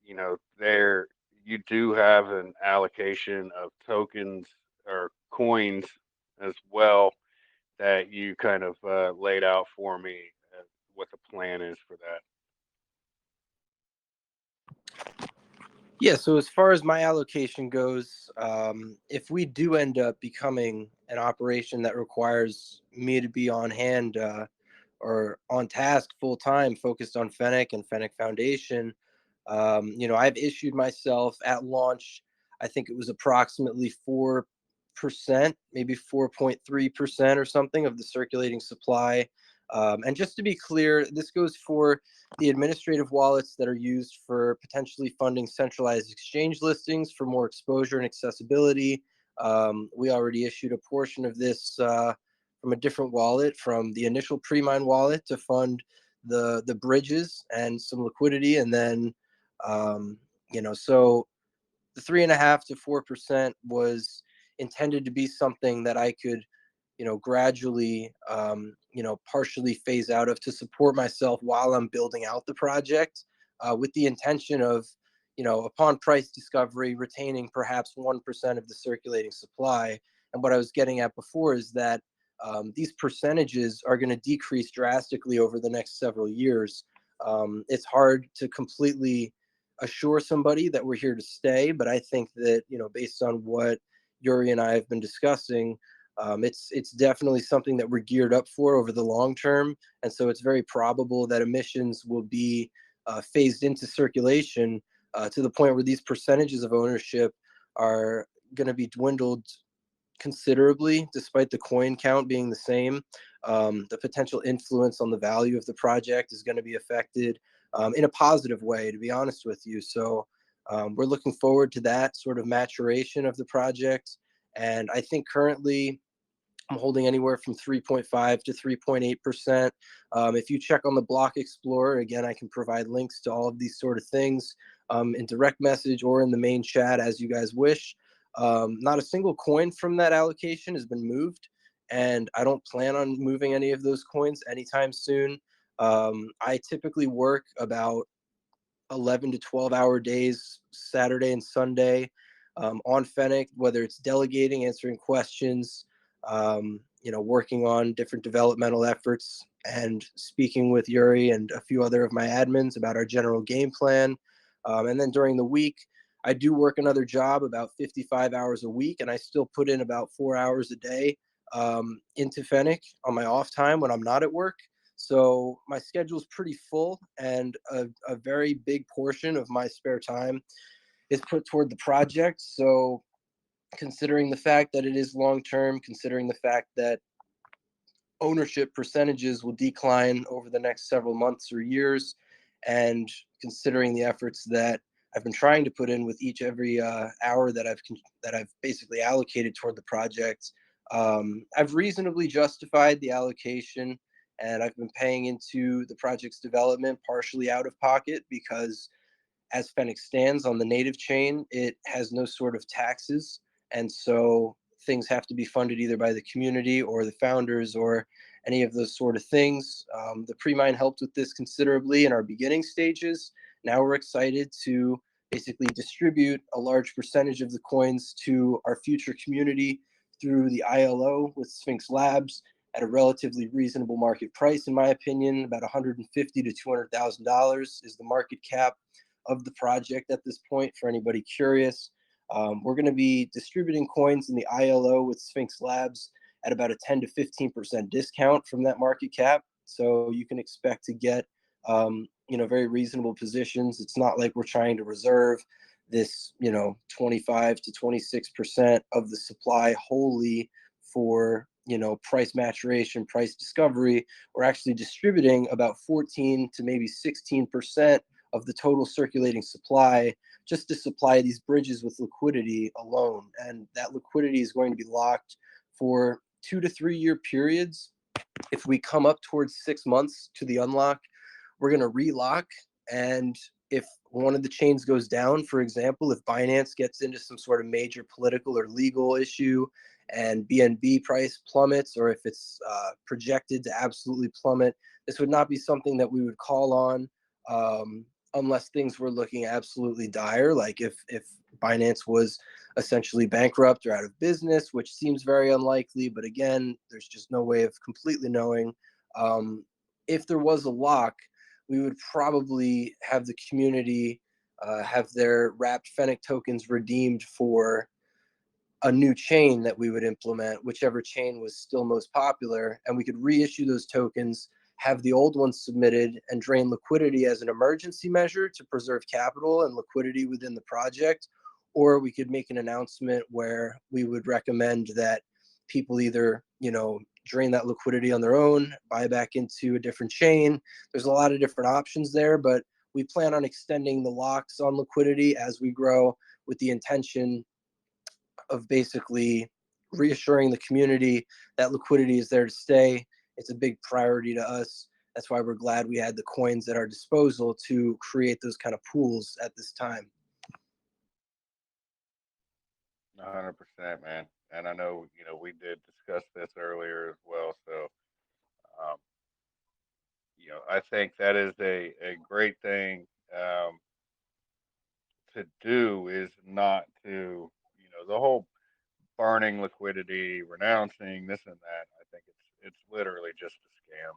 there you do have an allocation of tokens or coins as well that you kind of laid out for me, what the plan is for that. Yeah, so as far as my allocation goes, if we do end up becoming an operation that requires me to be on hand or on task full time, focused on Fennec and Fennec Foundation, I've issued myself at launch, I think it was approximately 4%, maybe 4.3% or something of the circulating supply. And just to be clear, this goes for the administrative wallets that are used for potentially funding centralized exchange listings for more exposure and accessibility. We already issued a portion of this from a different wallet, from the initial pre-mine wallet, to fund the bridges and some liquidity, and then so the 3.5 to 4% was intended to be something that I could, gradually, partially phase out of to support myself while I'm building out the project, with the intention of, upon price discovery, retaining perhaps 1% of the circulating supply. And what I was getting at before is that these percentages are going to decrease drastically over the next several years. It's hard to completely assure somebody that we're here to stay, but I think that, based on what Yuri and I have been discussing, it's definitely something that we're geared up for over the long term. And so it's very probable that emissions will be phased into circulation to the point where these percentages of ownership are going to be dwindled considerably, despite the coin count being the same. The potential influence on the value of the project is going to be affected in a positive way, to be honest with you. So we're looking forward to that sort of maturation of the project. And I think currently I'm holding anywhere from 3.5 to 3.8%. If you check on the Block Explorer, again, I can provide links to all of these sort of things in direct message or in the main chat as you guys wish. Not a single coin from that allocation has been moved, and I don't plan on moving any of those coins anytime soon. I typically work about 11 to 12-hour days, Saturday and Sunday, on Fennec, whether it's delegating, answering questions, working on different developmental efforts, and speaking with Yuri and a few other of my admins about our general game plan. And then during the week, I do work another job about 55 hours a week, and I still put in about 4 hours a day into Fennec on my off time when I'm not at work. So my schedule is pretty full, and a very big portion of my spare time is put toward the project. So considering the fact that it is long term, considering the fact that ownership percentages will decline over the next several months or years, and considering the efforts that I've been trying to put in with every hour that I've basically allocated toward the project, I've reasonably justified the allocation, and I've been paying into the project's development partially out of pocket because as Fennec stands on the native chain, it has no sort of taxes. And so things have to be funded either by the community or the founders or any of those sort of things. The pre-mine helped with this considerably in our beginning stages. Now we're excited to basically distribute a large percentage of the coins to our future community through the ILO with Sphinx Labs at a relatively reasonable market price, in my opinion. About $150,000 to $200,000 is the market cap of the project at this point for anybody curious. We're going to be distributing coins in the ILO with Sphinx Labs at about a 10 to 15% discount from that market cap. So you can expect to get, very reasonable positions. It's not like we're trying to reserve this, 25 to 26% of the supply wholly for, price maturation, price discovery. We're actually distributing about 14 to maybe 16% of the total circulating supply just to supply these bridges with liquidity alone. And that liquidity is going to be locked for 2 to 3 year periods. If we come up towards 6 months to the unlock, we're going to relock. And if one of the chains goes down, for example, if Binance gets into some sort of major political or legal issue and BNB price plummets, or if it's projected to absolutely plummet, this would not be something that we would call on unless things were looking absolutely dire, like if Binance was essentially bankrupt or out of business, which seems very unlikely. But again, there's just no way of completely knowing. If there was a lock, we would probably have the community have their wrapped Fennec tokens redeemed for a new chain that we would implement, whichever chain was still most popular, and we could reissue those tokens, have the old ones submitted, and drain liquidity as an emergency measure to preserve capital and liquidity within the project. Or we could make an announcement where we would recommend that people either, drain that liquidity on their own, buy back into a different chain. There's a lot of different options there, but we plan on extending the locks on liquidity as we grow, with the intention of basically reassuring the community that liquidity is there to stay. It's a big priority to us. That's why we're glad we had the coins at our disposal to create those kind of pools at this time. 100%, man. And I know, we did discuss this earlier as well. So, um, I think that is a great thing to do is not to, the whole burning liquidity, renouncing this and that. I think it's literally just a scam.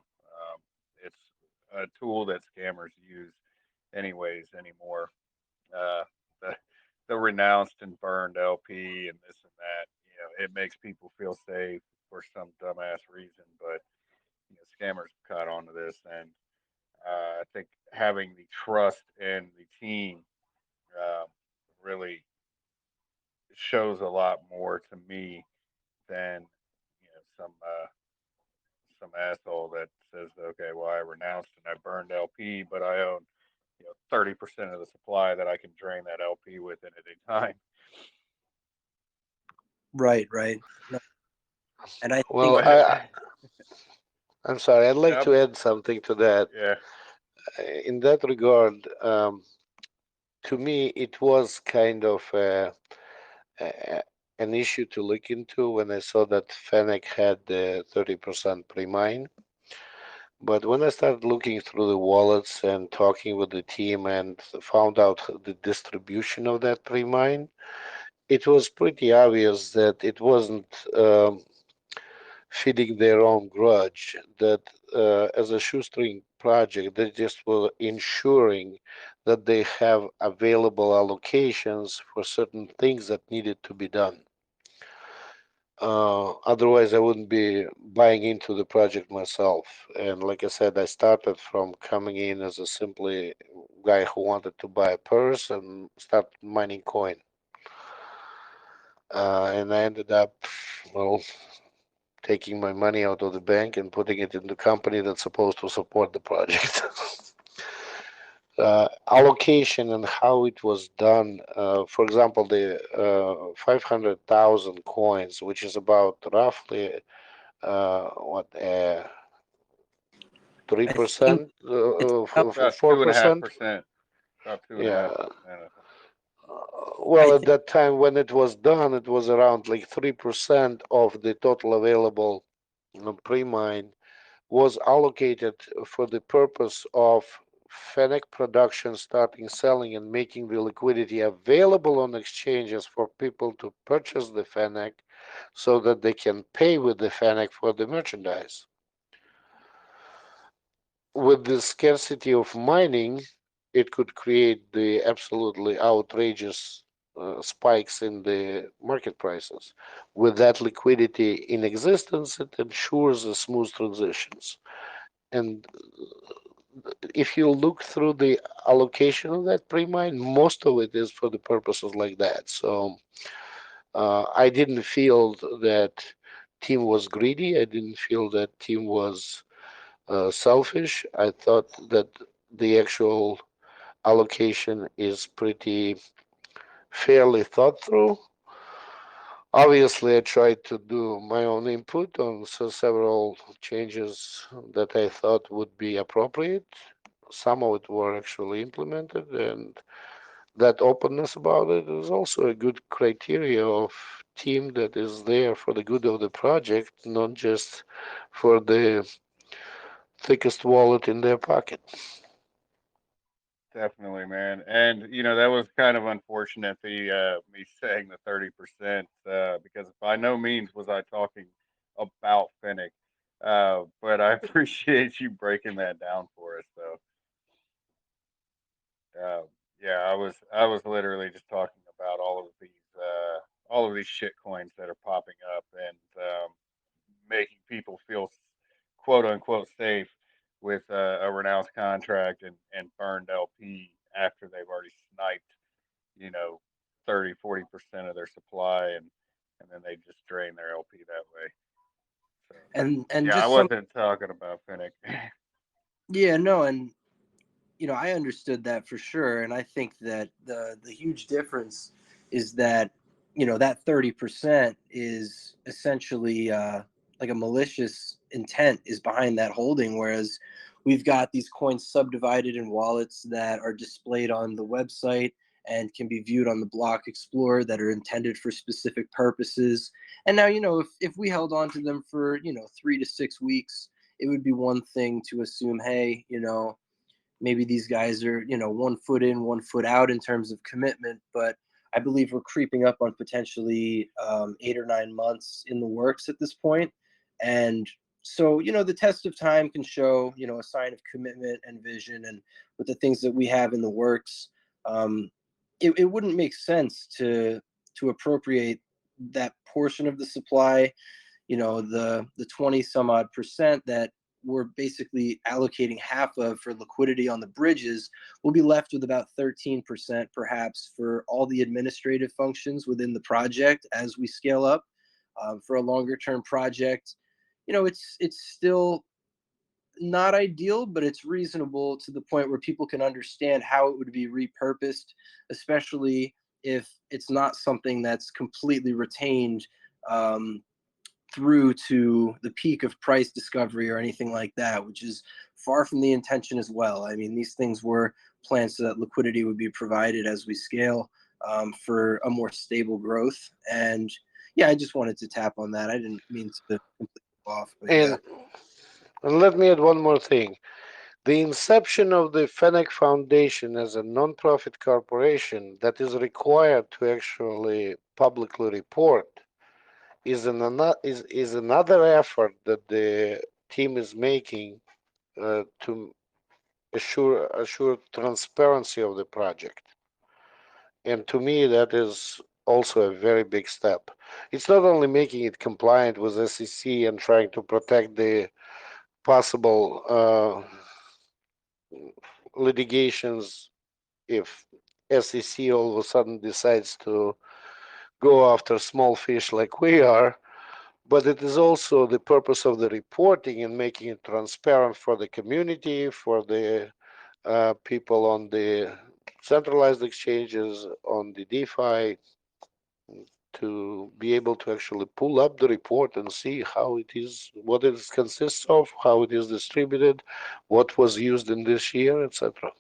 It's a tool that scammers use, anyways, anymore. Uh, the the renounced and burned LP and this and that. It makes people feel safe for some dumbass reason, but scammers caught on to this, and I think having the trust in the team uh, really shows a lot more to me than some asshole that says, okay, well, I renounced and I burned LP, but I own 30% of the supply that I can drain that LP with at any time. Right, right. No, and I Well, think I'm sorry. I'd like Yeah, to add something to that. yeah, In that regard, to me, it was kind of a, an issue to look into when I saw that Fennec had the 30% pre-mine. But when I started looking through the wallets and talking with the team and found out the distribution of that pre-mine, it was pretty obvious that it wasn't feeding their own grudge, that as a shoestring project, they just were ensuring that they have available allocations for certain things that needed to be done. Otherwise, I wouldn't be buying into the project myself. And like I said, I started from coming in as a simply guy who wanted to buy a purse and start mining coin. And I ended up, well, taking my money out of the bank and putting it in the company that's supposed to support the project. Allocation and how it was done. For example, the 500,000 coins, which is about roughly what three I think percent, it's about, about four two and a half percent. percent, about two and a half Yeah. percent. I think. I Well, at think, that time when it was done, it was around like 3% of the total available pre-mine was allocated for the purpose of Fennec production, starting selling and making the liquidity available on exchanges for people to purchase the Fennec so that they can pay with the Fennec for the merchandise. With the scarcity of mining, it could create the absolutely outrageous spikes in the market prices. With that liquidity in existence, it ensures a smooth transitions. And if you look through the allocation of that pre-mine, most of it is for the purposes like that. So I didn't feel that team was greedy. I didn't feel that team was selfish. I thought that the actual allocation is pretty fairly thought through. Obviously, I tried to do my own input on several changes that I thought would be appropriate. Some of it were actually implemented, and that openness about it is also a good criteria of team that is there for the good of the project, not just for the thickest wallet in their pocket. Definitely, man. And that was kind of unfortunate. The me saying the 30%, because by no means was I talking about Fennec. But I appreciate you breaking that down for us, though. Uh, yeah, I was literally just talking about all of these shit coins that are popping up and making people feel quote unquote safe with a renounced contract and burned LP after they've already sniped, you know, 30-40% of their supply and then they just drain their LP that way. So and yeah, I just some, wasn't talking about Fennec. yeah, no, and I understood that for sure, and I think that the huge difference is that that 30% is essentially like a malicious intent is behind that holding, whereas we've got these coins subdivided in wallets that are displayed on the website and can be viewed on the block explorer that are intended for specific purposes. And now if we held on to them for 3 to 6 weeks, it would be one thing to assume, hey, maybe these guys are 1 foot in, 1 foot out in terms of commitment, but I believe we're creeping up on potentially 8 or 9 months in the works at this point. And so the test of time can show a sign of commitment and vision, and with the things that we have in the works, it wouldn't make sense to appropriate that portion of the supply, the 20 some odd percent that we're basically allocating half of for liquidity on the bridges. We'll be left with about 13% perhaps for all the administrative functions within the project as we scale up. For a longer term project, it's still not ideal, but it's reasonable to the point where people can understand how it would be repurposed, especially if it's not something that's completely retained um, through to the peak of price discovery or anything like that, which is far from the intention as well. I mean, these things were planned so that liquidity would be provided as we scale for a more stable growth. And yeah, I just wanted to tap on that. I didn't mean to completely go off, but yeah. And let me add one more thing. The inception of the Fennec Foundation as a nonprofit corporation that is required to actually publicly report is another effort that the team is making to assure transparency of the project. And to me, that is also a very big step. It's not only making it compliant with SEC and trying to protect the possible litigations if SEC all of a sudden decides to go after small fish like we are, but it is also the purpose of the reporting and making it transparent for the community, for the people on the centralized exchanges, on the DeFi, to be able to actually pull up the report and see how it is, what it consists of, how it is distributed, what was used in this year, etc.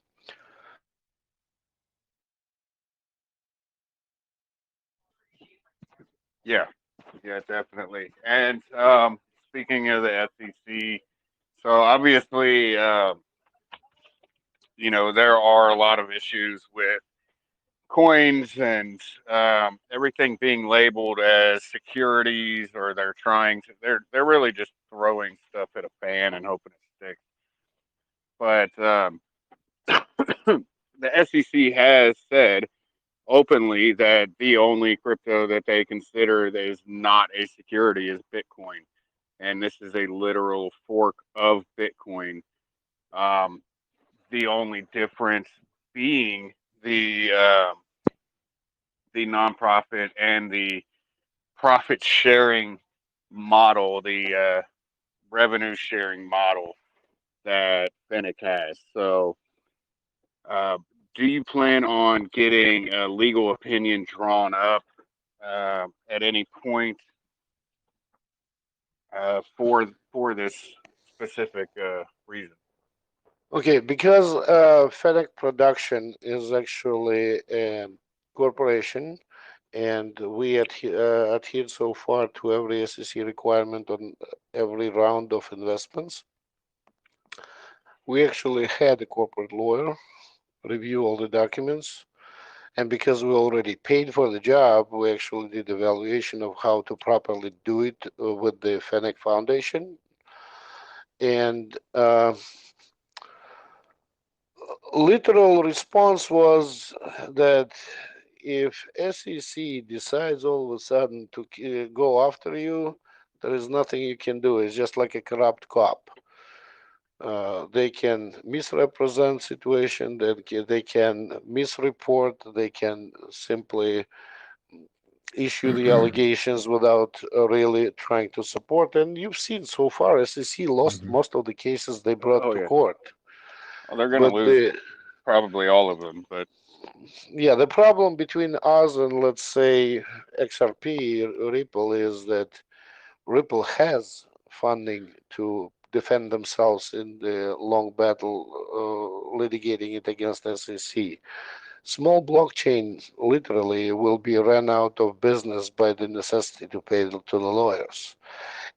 Yeah, yeah, definitely. And speaking of the SEC, so obviously, there are a lot of issues with coins and everything being labeled as securities, or they're really just throwing stuff at a fan and hoping it sticks. But the SEC has said openly that the only crypto that they consider that is not a security is Bitcoin, and this is a literal fork of Bitcoin. Um, the only difference being the nonprofit and the profit sharing model, the revenue sharing model that Fennec has. So, uh, do you plan on getting a legal opinion drawn up at any point for this specific reason? Okay, because Fennec Production is actually a corporation, and we adhered so far to every SEC requirement on every round of investments. We actually had a corporate lawyer review all the documents, and because we already paid for the job, we actually did evaluation of how to properly do it with the Fennec Foundation, and literal response was that if SEC decides all of a sudden to go after you, there is nothing you can do. It's just like a corrupt cop. They can misrepresent situation. They can misreport. They can simply issue the allegations without really trying to support. And you've seen so far, SEC lost most of the cases they brought Oh to yeah. court. Well, they're going to But lose the probably all of them, but Yeah, the problem between us and let's say XRP Ripple is that Ripple has funding to defend themselves in the long battle litigating it against SEC. Small blockchain literally will be run out of business by the necessity to pay to the lawyers.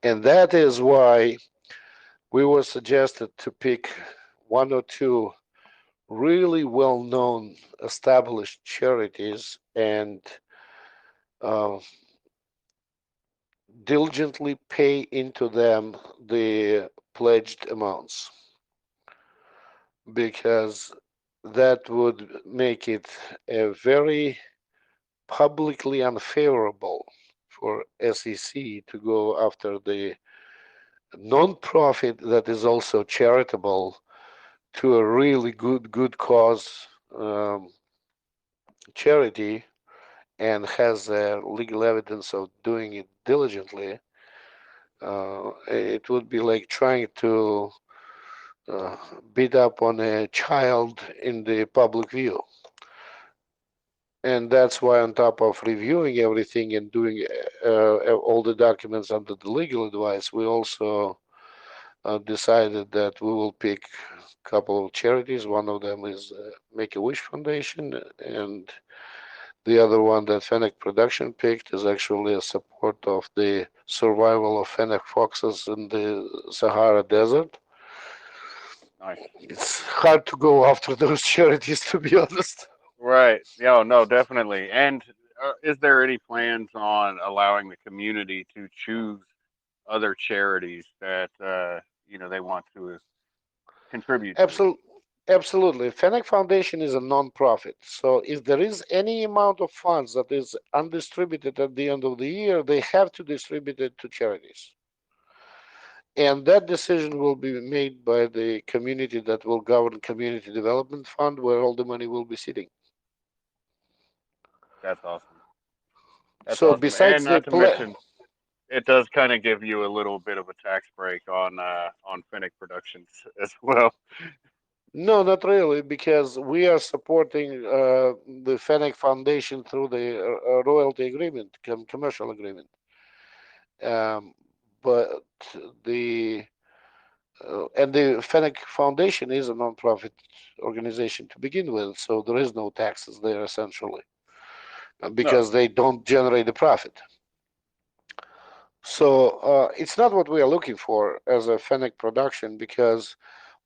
And that is why we were suggested to pick one or two really well-known established charities and uh, diligently pay into them the pledged amounts because that would make it a very publicly unfavorable for SEC to go after the non-profit that is also charitable to a really good cause um, charity and has legal evidence of doing it diligently, it would be like trying to uh, beat up on a child in the public view. And that's why, on top of reviewing everything and doing all the documents under the legal advice, we also decided that we will pick a couple of charities. One of them is Make a Wish Foundation, and the other one that Fennec Production picked is actually a support of the survival of Fennec foxes in the Sahara Desert. Nice. It's hard to go after those charities, to be honest. Right. Yeah. No, definitely. And is there any plans on allowing the community to choose other charities that they want to contribute to? Absolutely. Absolutely. Fennec Foundation is a non-profit. So if there is any amount of funds that is undistributed at the end of the year, they have to distribute it to charities. And that decision will be made by the community that will govern Community Development Fund, where all the money will be sitting. That's awesome. That's So awesome. And besides the not to mention, it does kind of give you a little bit of a tax break on Fennec Productions as well. no, not really, because we are supporting the Fennec Foundation through the royalty agreement, commercial agreement. Um, but the and the Fennec Foundation is a nonprofit organization to begin with, so there is no taxes there essentially No, because they don't generate a profit. So it's not what we are looking for as a Fennec production because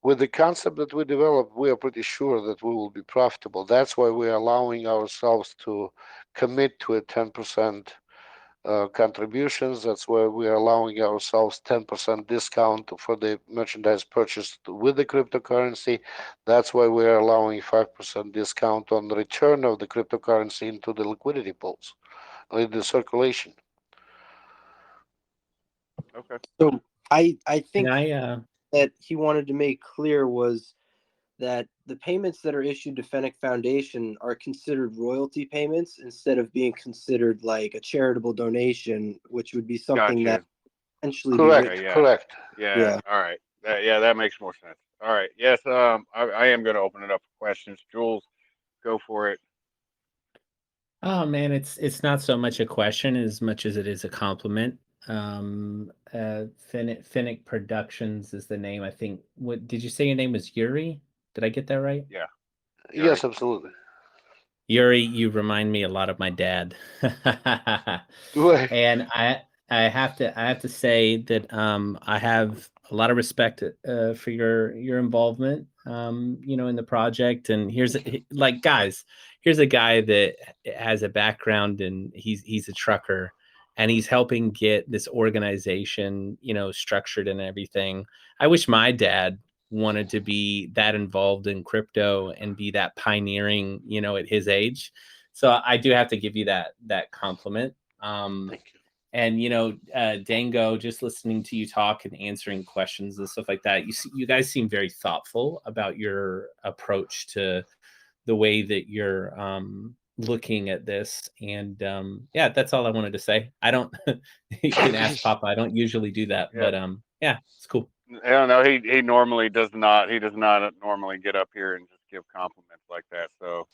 with the concept that we developed, we are pretty sure that we will be profitable. That's why we are allowing ourselves to commit to a 10% contributions. That's why we are allowing ourselves 10% discount for the merchandise purchased with the cryptocurrency. That's why we are allowing 5% discount on the return of the cryptocurrency into the liquidity pools, in the circulation. okay. So I And think I that he wanted to make clear was that the payments that are issued to Fennec Foundation are considered royalty payments instead of being considered like a charitable donation, which would be something Got that you. essentially be written. Correct, Okay, yeah. correct. Yeah, Yeah. all right. Yeah, that makes more sense. All right. Yes, I am going to open it up for questions. Jules, go for it. oh man, it's not so much a question as much as it is a compliment. Fennec Productions is the name. I think. What did you say your name was Yuri? Did I get that right? Yeah, Yuri. Yes, absolutely. Yuri, you remind me a lot of my dad. Right. And I have to say that I have a lot of respect for your involvement in the project. And like guys, here's a guy that has a background and he's a trucker and he's helping get this organization structured and everything. I wish my dad wanted to be that involved in crypto and be that pioneering, at his age. So I do have to give you that compliment. Thank you. And Dango, just listening to you talk and answering questions and stuff like that, you guys seem very thoughtful about your approach to the way that you're looking at this. And yeah, that's all I wanted to say. I don't you can ask Papa. I don't usually do that, Yeah. but yeah, it's cool. I don't know. He normally does not. He does not normally get up here and just give compliments like that. So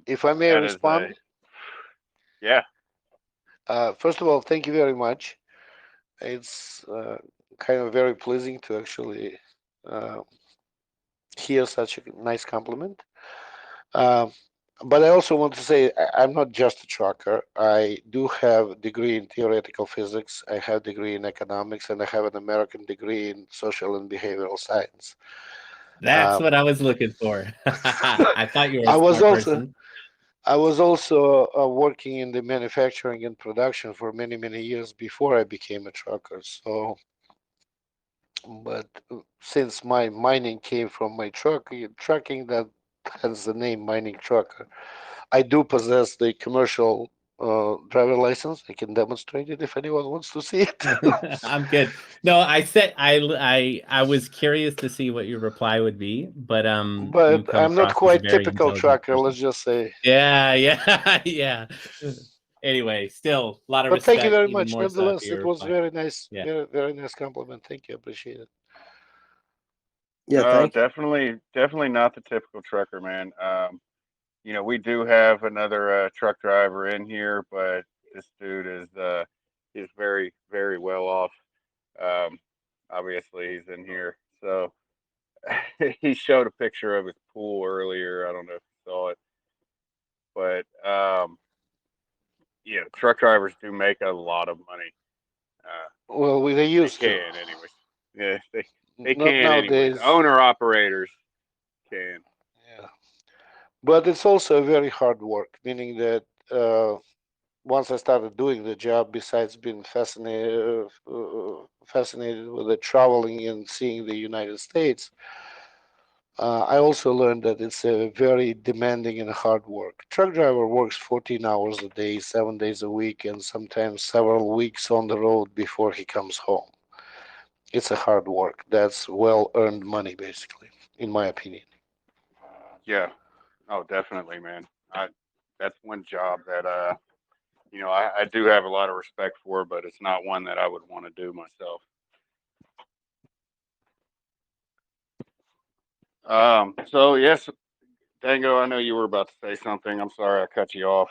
If I may that is a respond, yeah. first of all, thank you very much. It's kind of very pleasing to actually uh, hear such a nice compliment. Um, but I also want to say I'm not just a trucker. I do have a degree in theoretical physics. I have a degree in economics, and I have an American degree in social and behavioral science. That's Um, what I was looking for. I thought you were a I was smart also person. I was also working in the manufacturing and production for many many years before I became a trucker. So, but since my mining came from my trucking, that hence the name mining trucker. I do possess the commercial driver license. I can demonstrate it if anyone wants to see it. I'm good. No, I said I was curious to see what your reply would be, but you But come I'm not across as a quite very typical intelligent trucker, person. let's just say. Yeah, yeah, yeah. Anyway, still a lot of But thank you respect, very even much. more so for Nonetheless, it your was reply. very nice, Yeah. very nice compliment. Thank you, appreciate it. Yeah, No, thank you. definitely not the typical trucker, man. We do have another truck driver in here, but this dude is very, very well off. Um, obviously, he's in here, so he showed a picture of his pool earlier. I don't know if you saw it, but truck drivers do make a lot of money. Uh, Well, they they used to, can, anyways. Yeah, they not can, anyways. nowadays. Owner operators can. Yeah, but it's also very hard work, meaning that once I started doing the job, besides being fascinated with the traveling and seeing the United States, I also learned that it's a very demanding and hard work. Truck driver works 14 hours a day, 7 days a week, and sometimes several weeks on the road before he comes home. It's a hard work. That's well earned money, basically, in my opinion. Yeah. Oh, definitely, man. That's one job that I do have a lot of respect for, but it's not one that I would want to do myself. So yes, Dango, I know you were about to say something. I'm sorry I cut you off.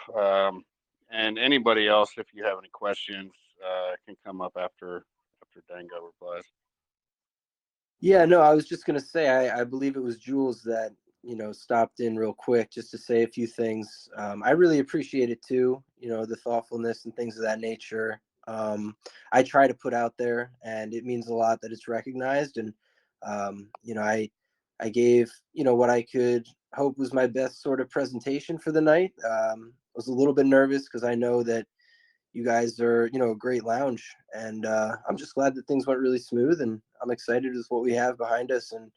And anybody else, if you have any questions, can come up after Dango replies. Yeah, no, I was just gonna say I believe it was Jules that stopped in real quick just to say a few things. I really appreciate it too. The thoughtfulness and things of that nature. I try to put out there, and it means a lot that it's recognized. And I gave what I could hope was my best sort of presentation for the night. I was a little bit nervous because I know that you guys are a great lounge, and I'm just glad that things went really smooth, and I'm excited with what we have behind us, and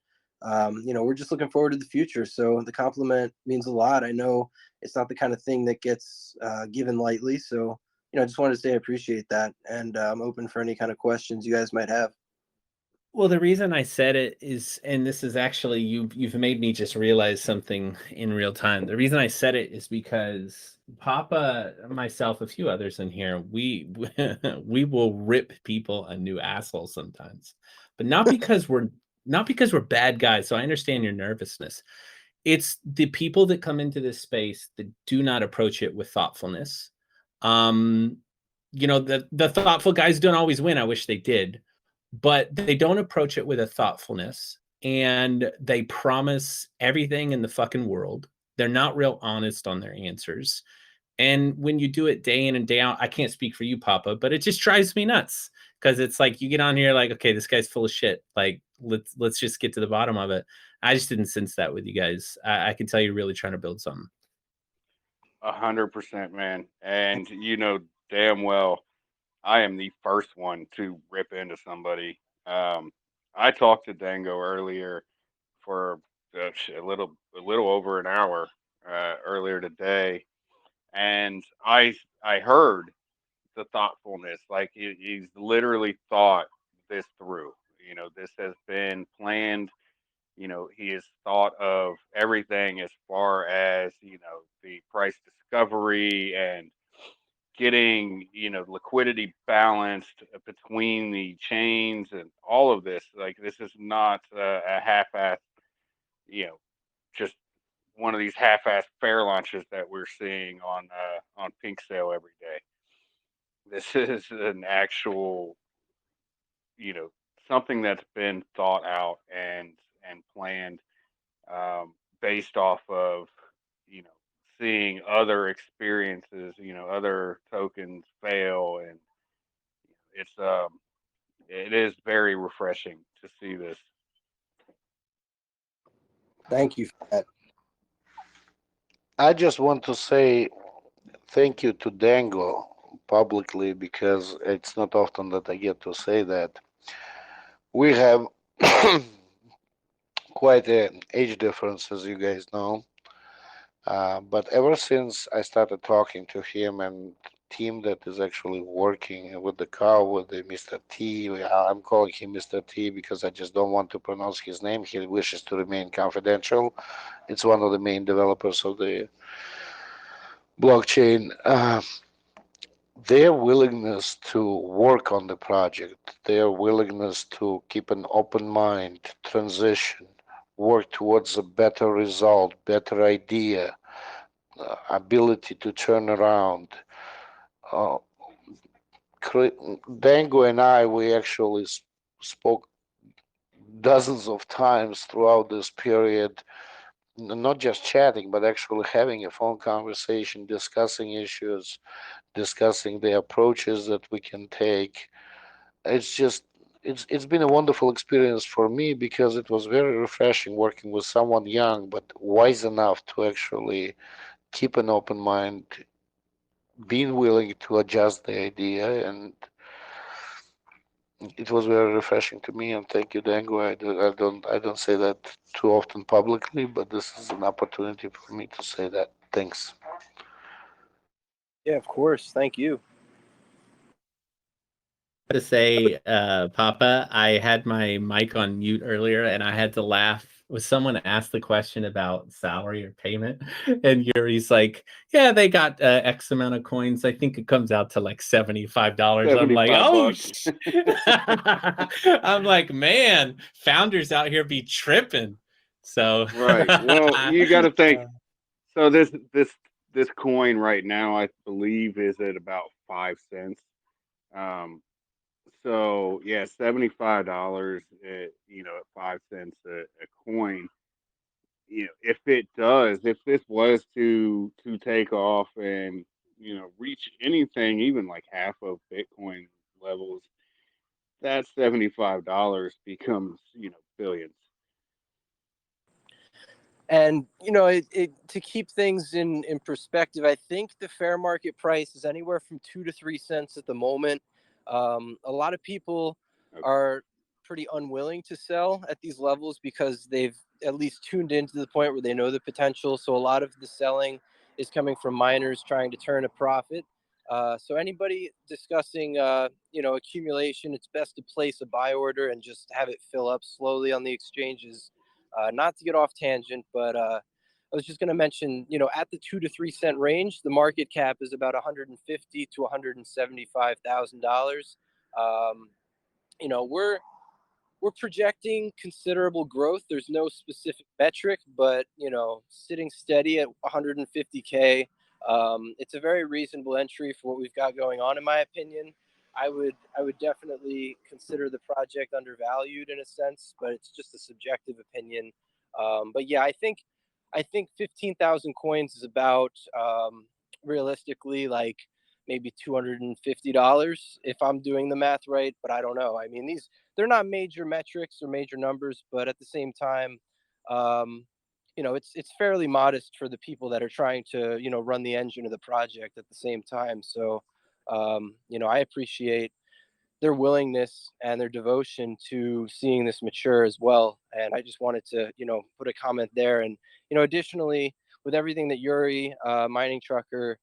we're just looking forward to the future. So the compliment means a lot. I know it's not the kind of thing that gets given lightly, so I just wanted to say I appreciate that, and I'm open for any kind of questions you guys might have. Well, the reason I said it is, and this is actually you've made me just realize something in real time. The reason I said it is because Papa, myself, a few others in here, we will rip people a new asshole sometimes, but not because we're bad guys. So I understand your nervousness. It's the people that come into this space that do not approach it with thoughtfulness. Um, the thoughtful guys don't always win. I wish they did, but they don't approach it with a thoughtfulness, and they promise everything in the fucking world. They're not real honest on their answers. And when you do it day in and day out, I can't speak for you, Papa, but it just drives me nuts because it's like you get on here like, okay, this guy's full of shit. Like, let's just get to the bottom of it. I just didn't sense that with you guys. I can tell you're really trying to build something. 100%, man. And you know damn well I am the first one to rip into somebody. I talked to Dango earlier for a little over an hour earlier today, and I heard the thoughtfulness. Like he's literally thought this through. This has been planned. He has thought of everything as far as the price discovery and getting liquidity balanced between the chains and all of this. Like this is not a half-ass, you know, just one of these half-ass fair launches that we're seeing on Pink Sale every day. This is an actual, you know, something that's been thought out and planned, based off of you know seeing other experiences, other tokens fail, and it's it is very refreshing to see this. Thank you for that. I just want to say thank you to Dango publicly because it's not often that I get to say that. We have quite an age difference, as you guys know, But ever since I started talking to him and team that is actually working with the car with the Mr. T, I'm calling him Mr. T because I just don't want to pronounce his name. He wishes to remain confidential. It's one of the main developers of the blockchain. Their willingness to work on the project, their willingness to keep an open mind, transition, work towards a better result, better idea, ability to turn around. Uh, Dango and I, we actually spoke dozens of times throughout this period, not just chatting, but actually having a phone conversation, discussing issues, discussing the approaches that we can take. It's just it's been a wonderful experience for me because it was very refreshing working with someone young but wise enough to actually keep an open mind, being willing to adjust the idea, and it was very refreshing to me. And thank you, Dango. I don't say that too often publicly, but this is an opportunity for me to say that. Thanks. Yeah, of course. Thank you. To say, Papa, I had my mic on mute earlier and I had to laugh. Was someone asked the question about salary or payment, and Yuri's like, "Yeah, they got X amount of coins. I think it comes out to like $75." I'm like, 75 "Oh, bucks. I'm like, man, founders out here be tripping." So, Right. Well, you got to think. So this coin right now, I believe, is at about 5 cents. Um, so yeah, $75 at, at 5 cents a coin. If this was to take off and reach anything, even like half of Bitcoin levels, that $75 becomes billions. And to keep things in perspective, I think the fair market price is anywhere from 2 to 3 cents at the moment. A lot of people Okay. are pretty unwilling to sell at these levels because they've at least tuned into the point where they know the potential. So a lot of the selling is coming from miners trying to turn a profit. So anybody discussing accumulation, it's best to place a buy order and just have it fill up slowly on the exchanges. Not to get off tangent, but I was just going to mention, at the 2 to 3 cent range, the market cap is about 150 to $175,000. You know, we're projecting considerable growth. There's no specific metric, but sitting steady at 150K, it's a very reasonable entry for what we've got going on, in my opinion. I would definitely consider the project undervalued in a sense, but it's just a subjective opinion. But yeah, I think 15,000 coins is about realistically like maybe $250 if I'm doing the math right. But I don't know. I mean, they're not major metrics or major numbers, but at the same time, um, it's fairly modest for the people that are trying to run the engine of the project at the same time. So I appreciate their willingness and their devotion to seeing this mature as well. And I just wanted to put a comment there. And additionally, with everything that Yuri, mining trucker,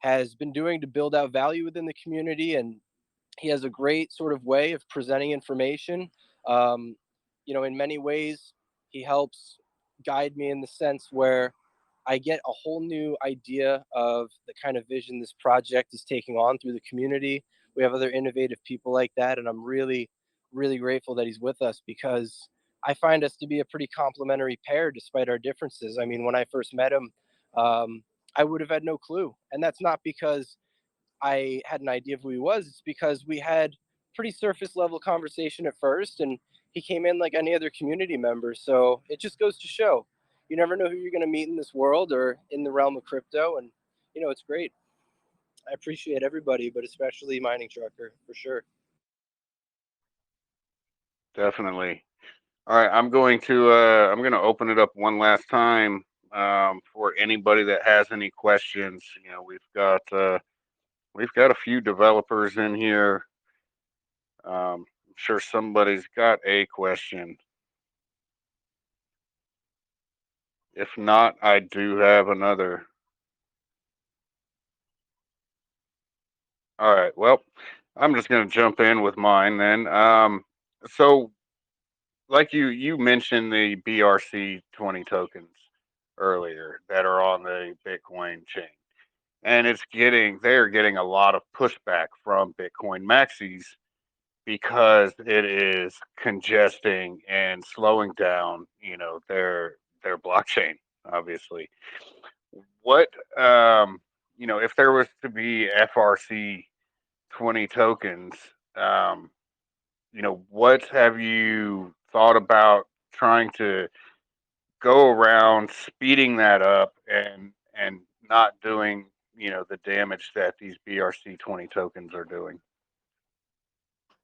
has been doing to build out value within the community, and he has a great sort of way of presenting information. Um, in many ways, he helps guide me in the sense where I get a whole new idea of the kind of vision this project is taking on through the community. We have other innovative people like that, and I'm really, really grateful that he's with us because I find us to be a pretty complementary pair despite our differences. I mean, when I first met him, I would have had no clue, and that's not because I had an idea of who he was. It's because we had pretty surface level conversation at first, and he came in like any other community member. So it just goes to show, you never know who you're going to meet in this world or in the realm of crypto, and it's great. I appreciate everybody, but especially Mining Trucker for sure. Definitely. All right, I'm going to open it up one last time for anybody that has any questions. We've got a few developers in here. I'm sure somebody's got a question. If not, I do have another. All right. Well, I'm just going to jump in with mine then. So like you mentioned the BRC 20 tokens earlier that are on the Bitcoin chain, and they're getting a lot of pushback from Bitcoin maxis because it is congesting and slowing down, their blockchain. Obviously, what if there was to be FRC 20 tokens, um, what have you thought about trying to go around speeding that up and not doing, the damage that these BRC 20 tokens are doing?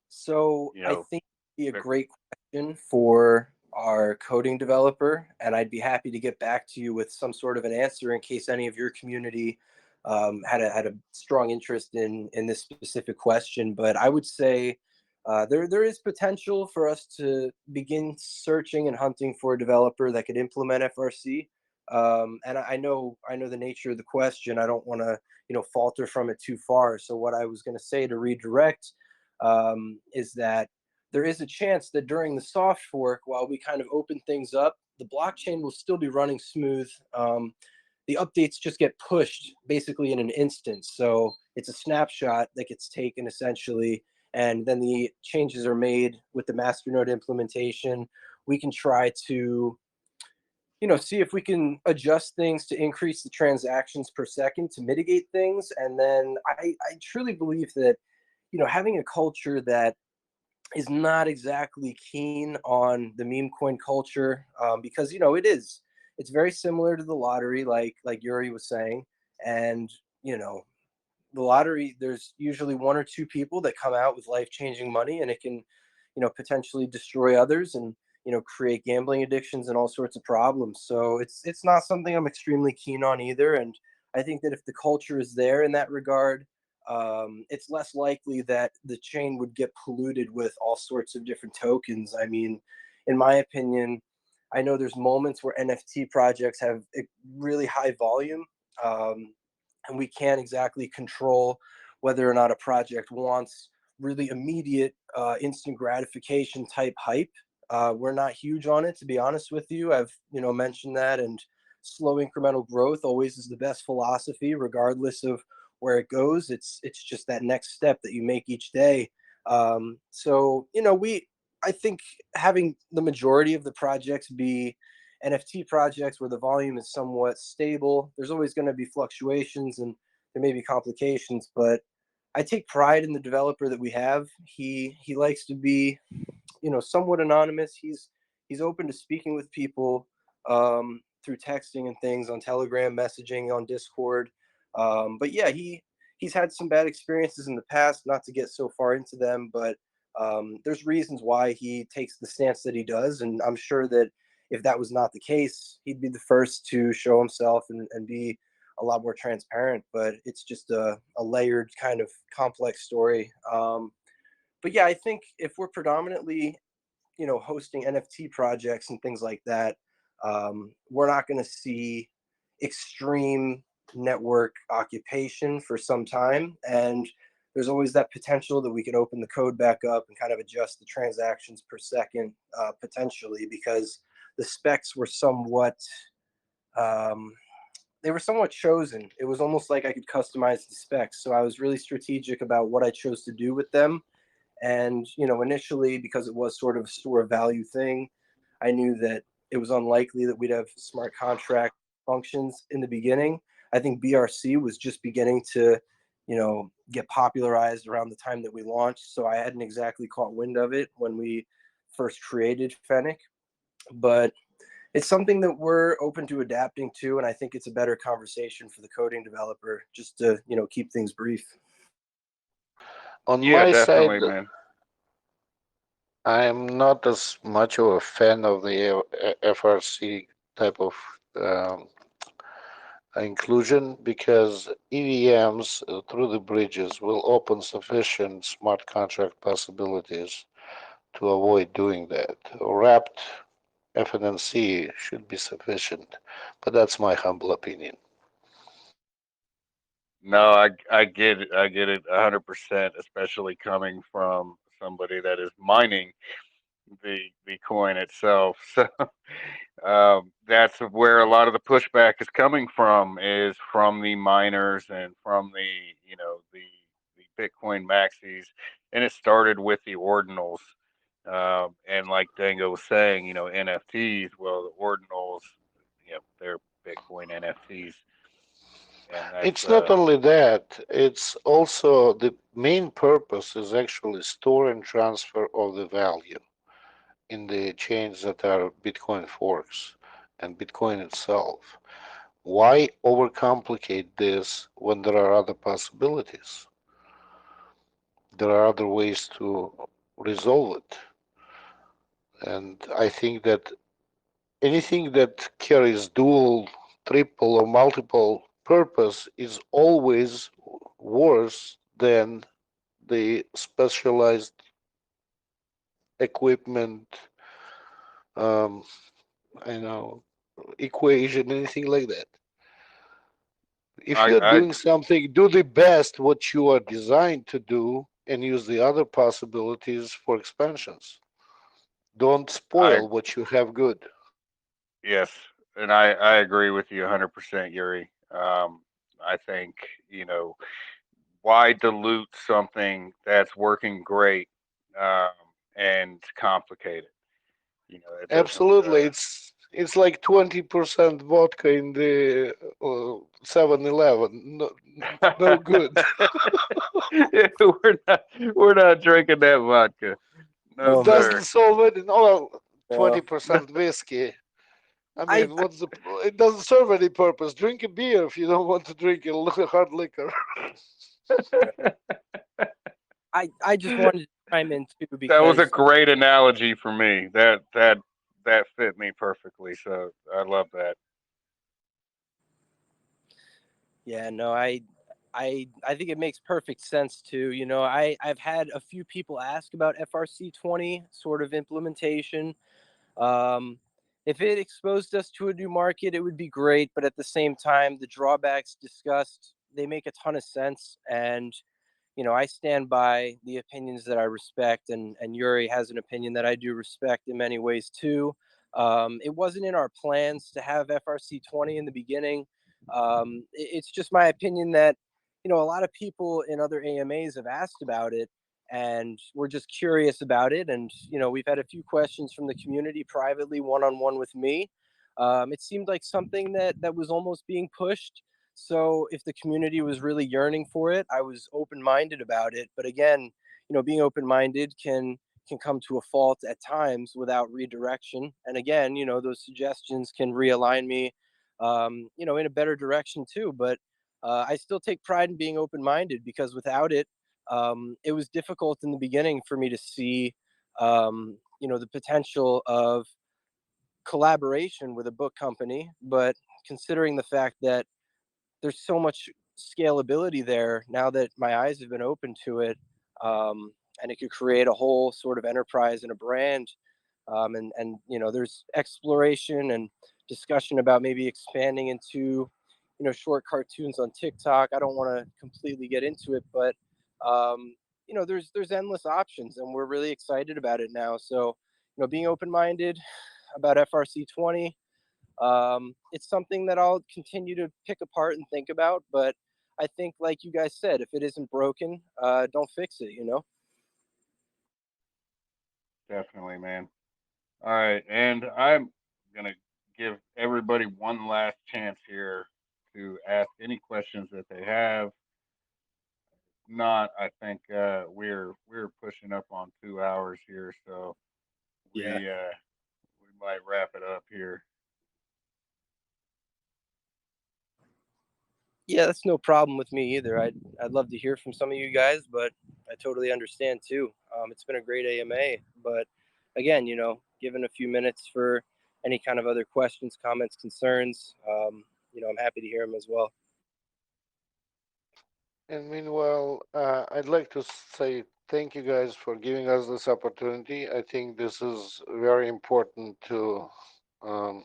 So You I know, think it'd be a Vic- great question for our coding developer, and I'd be happy to get back to you with some sort of an answer in case any of your community had a strong interest in this specific question. But I would say there is potential for us to begin searching and hunting for a developer that could implement FRC. And I know the nature of the question. I don't want to falter from it too far. So what I was going to say to redirect is that there is a chance that during the soft fork, while we kind of open things up, the blockchain will still be running smooth. The updates just get pushed basically in an instant. So it's a snapshot that gets taken essentially, and then the changes are made with the masternode implementation. We can try to see if we can adjust things to increase the transactions per second to mitigate things. And then I truly believe that having a culture that is not exactly keen on the meme coin culture, because it's very similar to the lottery, like Yuri was saying. And the lottery, there's usually one or two people that come out with life-changing money, and it can potentially destroy others, and create gambling addictions and all sorts of problems. So it's not something I'm extremely keen on either. And I think that if the culture is there in that regard, it's less likely that the chain would get polluted with all sorts of different tokens. I mean, in my opinion, I know there's moments where NFT projects have a really high volume, and we can't exactly control whether or not a project wants really immediate, instant gratification type hype. We're not huge on it, to be honest with you. I've mentioned that, and slow incremental growth always is the best philosophy, regardless of where it goes. It's just that next step that you make each day. So we I think having the majority of the projects be NFT projects where the volume is somewhat stable. There's always going to be fluctuations and there may be complications, but I take pride in the developer that we have. He likes to be somewhat anonymous. He's open to speaking with people, through texting and things on Telegram, messaging on Discord. But yeah, he's had some bad experiences in the past. Not to get so far into them, but there's reasons why he takes the stance that he does, and I'm sure that if that was not the case, he'd be the first to show himself and be a lot more transparent. But it's just a layered kind of complex story. But yeah, I think if we're predominantly hosting NFT projects and things like that, we're not going to see extreme network occupation for some time. And there's always that potential that we could open the code back up and kind of adjust the transactions per second, potentially, because the specs were um, somewhat chosen. It was almost like I could customize the specs. So I was really strategic about what I chose to do with them. And initially, because it was sort of a store of value thing, I knew that it was unlikely that we'd have smart contract functions in the beginning. I think BRC was just beginning to get popularized around the time that we launched, so I hadn't exactly caught wind of it when we first created Fennec. But it's something that we're open to adapting to, and I think it's a better conversation for the coding developer, just to keep things brief. On Yeah, my side, definitely, man. I'm not as much of a fan of the FRC type of um, inclusion because EVMs through the bridges will open sufficient smart contract possibilities to avoid doing that. Wrapped FNNC should be sufficient. But that's my humble opinion. No, I get it. I get it 100%, especially coming from somebody that is mining the coin itself. So that's where a lot of the pushback is coming from, is from the miners and from the the Bitcoin maxis, and it started with the ordinals. And like Dango was saying, NFTs. Well, the ordinals, they're Bitcoin NFTs, and that's It's not only that, it's also the main purpose is actually store and transfer of the value in the chains that are Bitcoin forks and Bitcoin itself. Why overcomplicate this when there are other possibilities? There are other ways to resolve it. And I think that anything that carries dual, triple, or multiple purpose is always worse than the specialized equipment, um, I know, equation, anything like that. If you're I doing something, do the best what you are designed to do and use the other possibilities for expansions. Don't I spoil what you have good. yes, and I agree with you 100%, Yuri. I think why dilute something that's working great, um, and complicate it. It doesn't. Absolutely, it's like 20% vodka in the 7-Eleven. No, no good. we're not drinking that vodka. No, Oh man, Doesn't sir. solve it. No, uh, 20% whiskey. I I mean, it doesn't serve any purpose. Drink a beer if you don't want to drink a hard liquor. I just wanted to chime in too That was a because great analogy for me. That fit me perfectly. So I love that. yeah, no, I think it makes perfect sense too. I've had a few people ask about FRC 20 sort of implementation. Um, if it exposed us to a new market, it would be great. But at the same time, the drawbacks discussed, they make a ton of sense. And, I stand by the opinions that I respect. And Yuri has an opinion that I do respect in many ways too. It wasn't in our plans to have FRC 20 in the beginning. It's just my opinion that, a lot of people in other AMAs have asked about it and we're just curious about it. And we've had a few questions from the community privately, one-on-one with me. It seemed like something that was almost being pushed. So if the community was really yearning for it, I was open-minded about it. But again, being open-minded can come to a fault at times without redirection. And again, those suggestions can realign me, in a better direction too. But I still take pride in being open-minded because without it, it was difficult in the beginning for me to see, the potential of collaboration with a book company. But considering the fact that there's so much scalability there now that my eyes have been open to it, and it could create a whole sort of enterprise and a brand. And there's exploration and discussion about maybe expanding into short cartoons on TikTok. I don't want to completely get into it, but there's endless options, and we're really excited about it now. So being open minded about FRC 20, it's something that I'll continue to pick apart and think about. But I think, like you guys said, if it isn't broken, don't fix it. Definitely, man. All right, and I'm gonna give everybody one last chance here to ask any questions that they have. Not, I think we're pushing up on 2 hours here, so Yeah. we might wrap it up here. Yeah, that's no problem with me either. I'd love to hear from some of you guys, but I totally understand too. It's been a great AMA, but again, given a few minutes for any kind of other questions, comments, concerns, I'm happy to hear them as well. And meanwhile, I'd like to say thank you guys for giving us this opportunity. I think this is very important to um,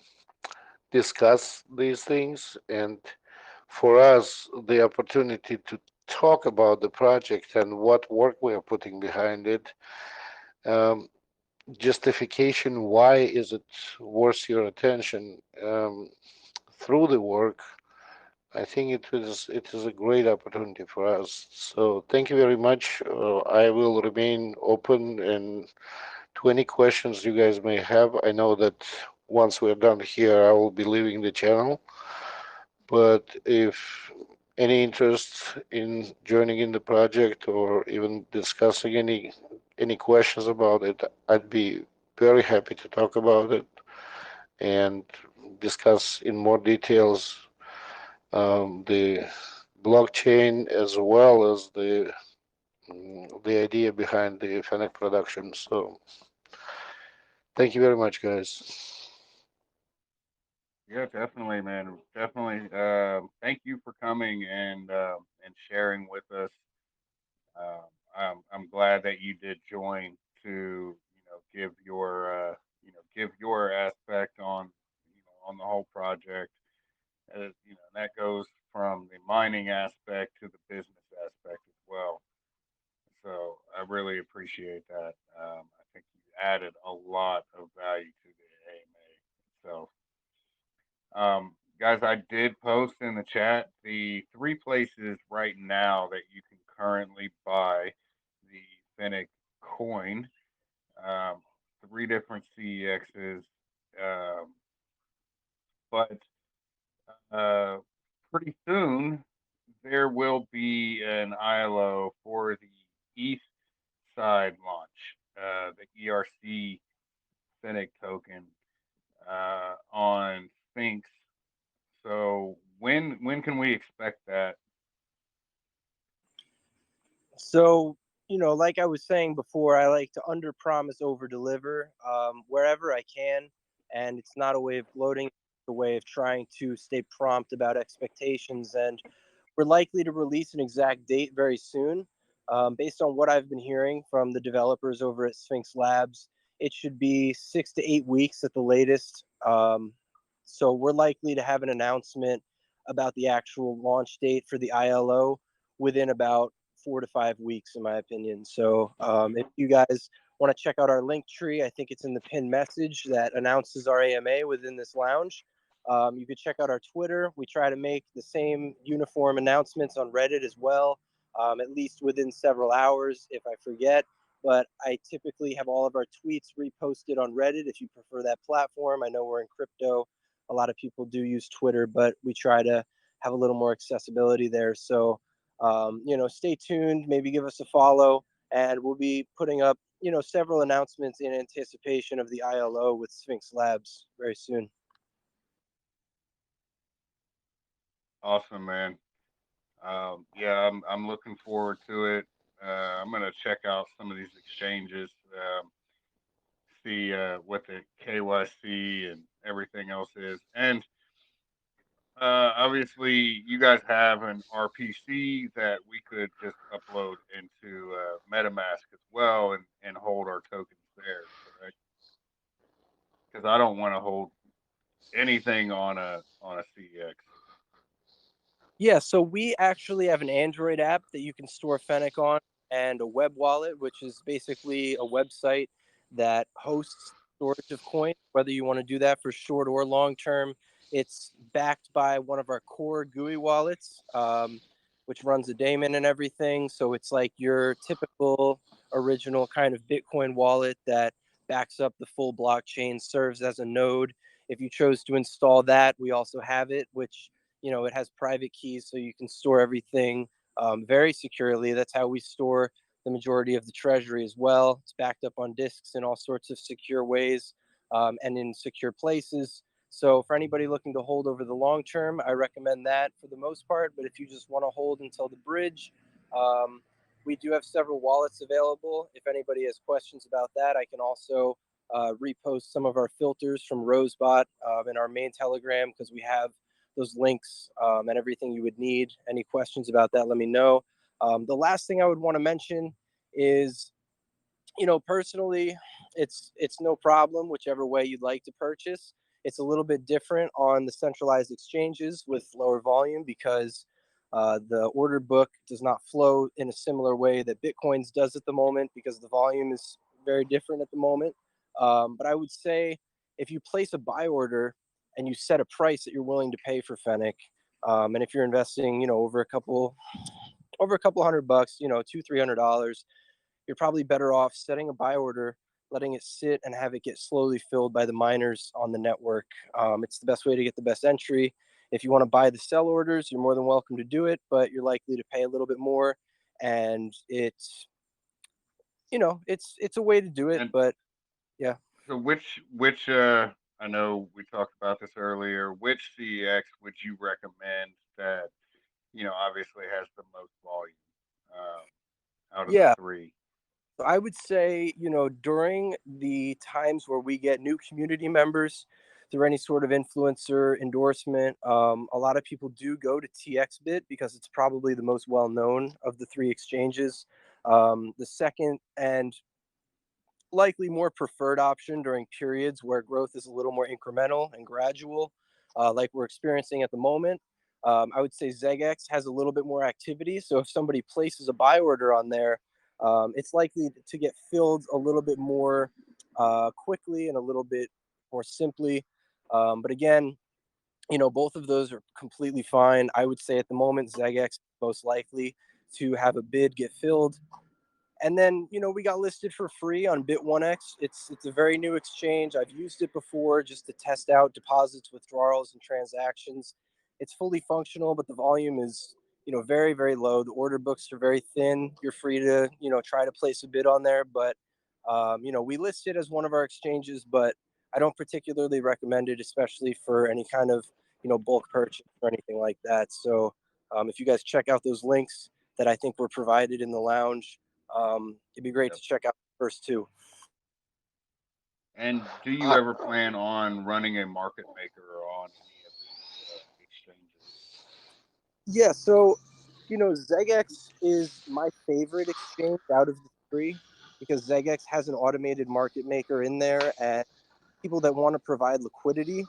discuss these things, and for us, the opportunity to talk about the project and what work we are putting behind it. Um, Justification, why is it worth your attention through the work. I think it is a great opportunity for us. So thank you very much. I will remain open and to any questions you guys may have. I know that once we're done here, I will be leaving the channel. But if any interest in joining in the project or even discussing any questions about it, I'd be very happy to talk about it and discuss in more details the blockchain as well as the idea behind the Fennec production. So thank you very much, guys. Yeah, definitely, man. Definitely. Thank you for coming and sharing with us. Um, I'm glad that you did join to give your give your aspect on on the whole project. That goes from the mining aspect to the business aspect as well. So I really appreciate that. I think you added a lot of value to the AMA. So, guys, I did post in the chat the three places right now that you can currently buy the Fennec coin. Um, three different CEXs, um, but uh, pretty soon there will be an ILO for the East Side launch, the ERC Fennec token on Sphinx. So when can we expect that? So, like I was saying before, I like to under promise, over deliver wherever I can. And it's not a way of gloating, it's a way of trying to stay prompt about expectations. And we're likely to release an exact date very soon. Based on what I've been hearing from the developers over at Sphinx Labs, it should be 6 to 8 weeks at the latest. So we're likely to have an announcement about the actual launch date for the ILO within about 4 to 5 weeks, in my opinion. So if you guys want to check out our link tree, I think it's in the pinned message that announces our AMA within this lounge. You could check out our Twitter. We try to make the same uniform announcements on Reddit as well, at least within several hours if I forget. But I typically have all of our tweets reposted on Reddit if you prefer that platform. I know we're in crypto. A lot of people do use Twitter, but we try to have a little more accessibility there. So, stay tuned, maybe give us a follow, and we'll be putting up, several announcements in anticipation of the ILO with Sphinx Labs very soon. Awesome, man. Yeah, I'm looking forward to it. I'm gonna check out some of these exchanges, see what the KYC and everything else is, and obviously you guys have an RPC that we could just upload into MetaMask as well and hold our tokens there, correct? Because I don't want to hold anything on a CEX. Yeah, so we actually have an Android app that you can store Fennec on, and a web wallet, which is basically a website that hosts storage of coins, whether you want to do that for short or long term. It's backed by one of our core GUI wallets, which runs a daemon and everything. So it's like your typical original kind of Bitcoin wallet that backs up the full blockchain, serves as a node. If you chose to install that, we also have it, which it has private keys, so you can store everything very securely. That's how we store the majority of the treasury as well. It's backed up on disks in all sorts of secure ways and in secure places. So for anybody looking to hold over the long term, I recommend that for the most part. But if you just want to hold until the bridge, we do have several wallets available. If anybody has questions about that, I can also repost some of our filters from Rosebot in our main Telegram, because we have those links and everything you would need. Any questions about that, let me know. The last thing I would want to mention is, personally, it's no problem whichever way you'd like to purchase. It's a little bit different on the centralized exchanges with lower volume because the order book does not flow in a similar way that Bitcoin's does at the moment because the volume is very different at the moment. But I would say if you place a buy order and you set a price that you're willing to pay for Fennec, and if you're investing, over a couple $100, $200-$300, you're probably better off setting a buy order, letting it sit and have it get slowly filled by the miners on the network. It's the best way to get the best entry. If you want to buy the sell orders, you're more than welcome to do it, but you're likely to pay a little bit more. And it's a way to do it, And but yeah. so, which I know we talked about this earlier. Which CEX would you recommend that obviously has the most volume out of the Yeah. three? So I would say, during the times where we get new community members through any sort of influencer endorsement, a lot of people do go to TXBit because it's probably the most well known of the three exchanges. The second and likely more preferred option during periods where growth is a little more incremental and gradual, like we're experiencing at the moment. I would say ZegX has a little bit more activity. So if somebody places a buy order on there, it's likely to get filled a little bit more quickly and a little bit more simply. But again, both of those are completely fine. I would say at the moment, ZegX is most likely to have a bid get filled. And then, we got listed for free on Bit1x. It's a very new exchange. I've used it before just to test out deposits, withdrawals, and transactions. It's fully functional, but the volume is, very, very low. The order books are very thin. You're free to, try to place a bid on there. But, we list it as one of our exchanges, but I don't particularly recommend it, especially for any kind of, bulk purchase or anything like that. So if you guys check out those links that I think were provided in the lounge, it'd be great Yep. to check out the first two. And do you I, ever plan on running a market maker on any of these exchanges? Yeah, so ZegX is my favorite exchange out of the three because ZegX has an automated market maker in there, and people that want to provide liquidity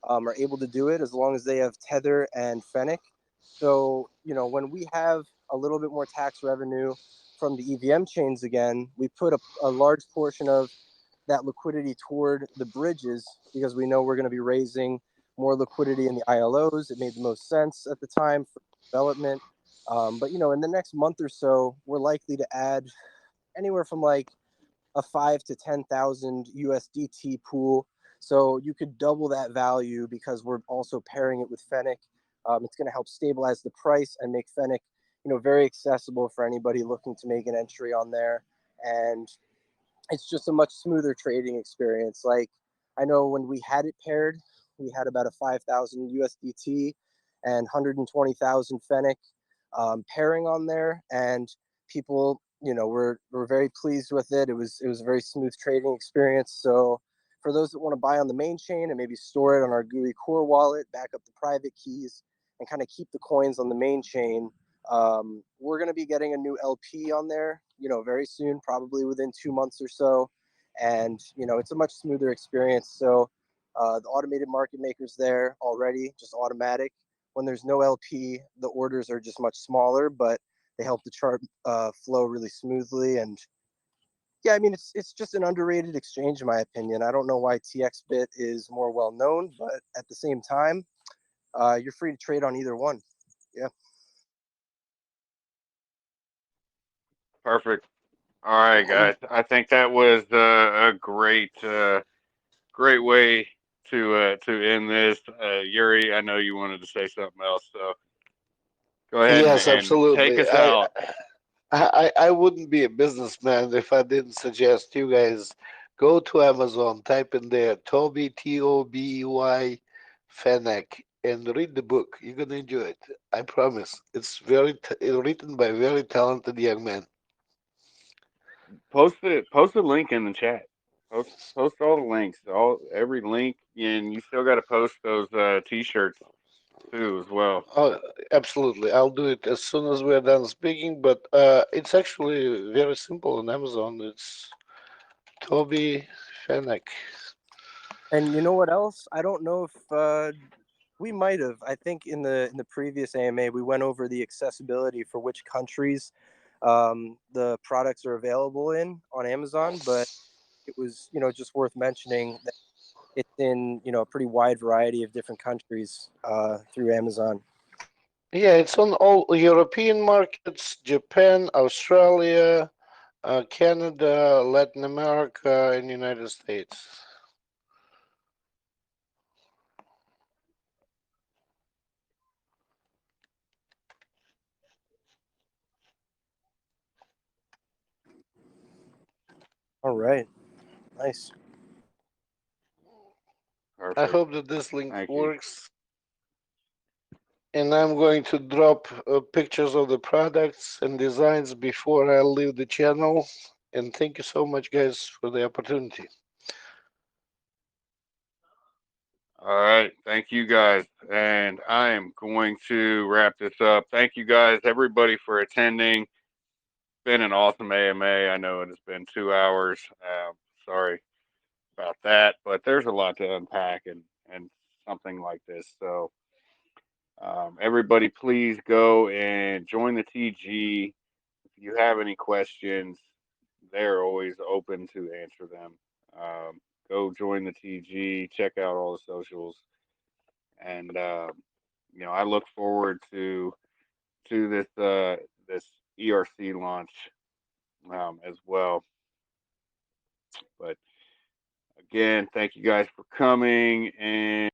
are able to do it as long as they have Tether and Fennec. So when we have a little bit more tax revenue from the EVM chains again, we put a large portion of that liquidity toward the bridges because we know we're going to be raising more liquidity in the ILOs. It made the most sense at the time for development. But in the next month or so, we're likely to add anywhere from like a 5 to 10,000 USDT pool. So you could double that value because we're also pairing it with Fennec. It's going to help stabilize the price and make Fennec, very accessible for anybody looking to make an entry on there. And it's just a much smoother trading experience. Like I know when we had it paired, we had about a 5,000 USDT and 120,000 Fennec pairing on there, and people, were very pleased with it. It was a very smooth trading experience. So for those that want to buy on the main chain and maybe store it on our GUI core wallet, back up the private keys, and kind of keep the coins on the main chain, we're going to be getting a new LP on there, very soon, probably within 2 months or so. And, it's a much smoother experience. So the automated market makers there already, just automatic. When there's no LP, the orders are just much smaller, but they help the chart flow really smoothly. And yeah, I mean, it's just an underrated exchange, in my opinion. I don't know why TXBit is more well known, but at the same time, you're free to trade on either one. Yeah. Perfect. All right, guys. I think that was a great way to end this. Yuri, I know you wanted to say something else, so go ahead yes, and take absolutely. us out. I wouldn't be a businessman if I didn't suggest you guys go to Amazon, type in there Toby Tobey Fennec, and read the book. You're gonna enjoy it. I promise. It's written by a very talented young man. Post the link in the chat. Post all the links, all every link, and you still got to post those t-shirts too as well. Oh, absolutely. I'll do it as soon as we're done speaking, but it's actually very simple on Amazon. It's Toby Fennec. And you know what else? I don't know if we might have. I think in the previous AMA we went over the accessibility for which countries the products are available in on Amazon, but it was just worth mentioning that it's in a pretty wide variety of different countries through Amazon. Yeah, it's on all European markets, Japan, Australia, Canada, Latin America, and United States. All right, nice. I Perfect. hope that this link Thank you. works. And I'm going to drop pictures of the products and designs before I leave the channel. And thank you so much, guys, for the opportunity. All right. Thank you guys. And I am going to wrap this up. Thank you guys, everybody, for attending. Been an awesome AMA. I know it has been 2 hours. Sorry about that, but there's a lot to unpack and something like this. So, everybody, please go and join the TG. If you have any questions, they're always open to answer them. Go join the TG, check out all the socials, and I look forward to this ERC launch as well. But again, thank you guys for coming and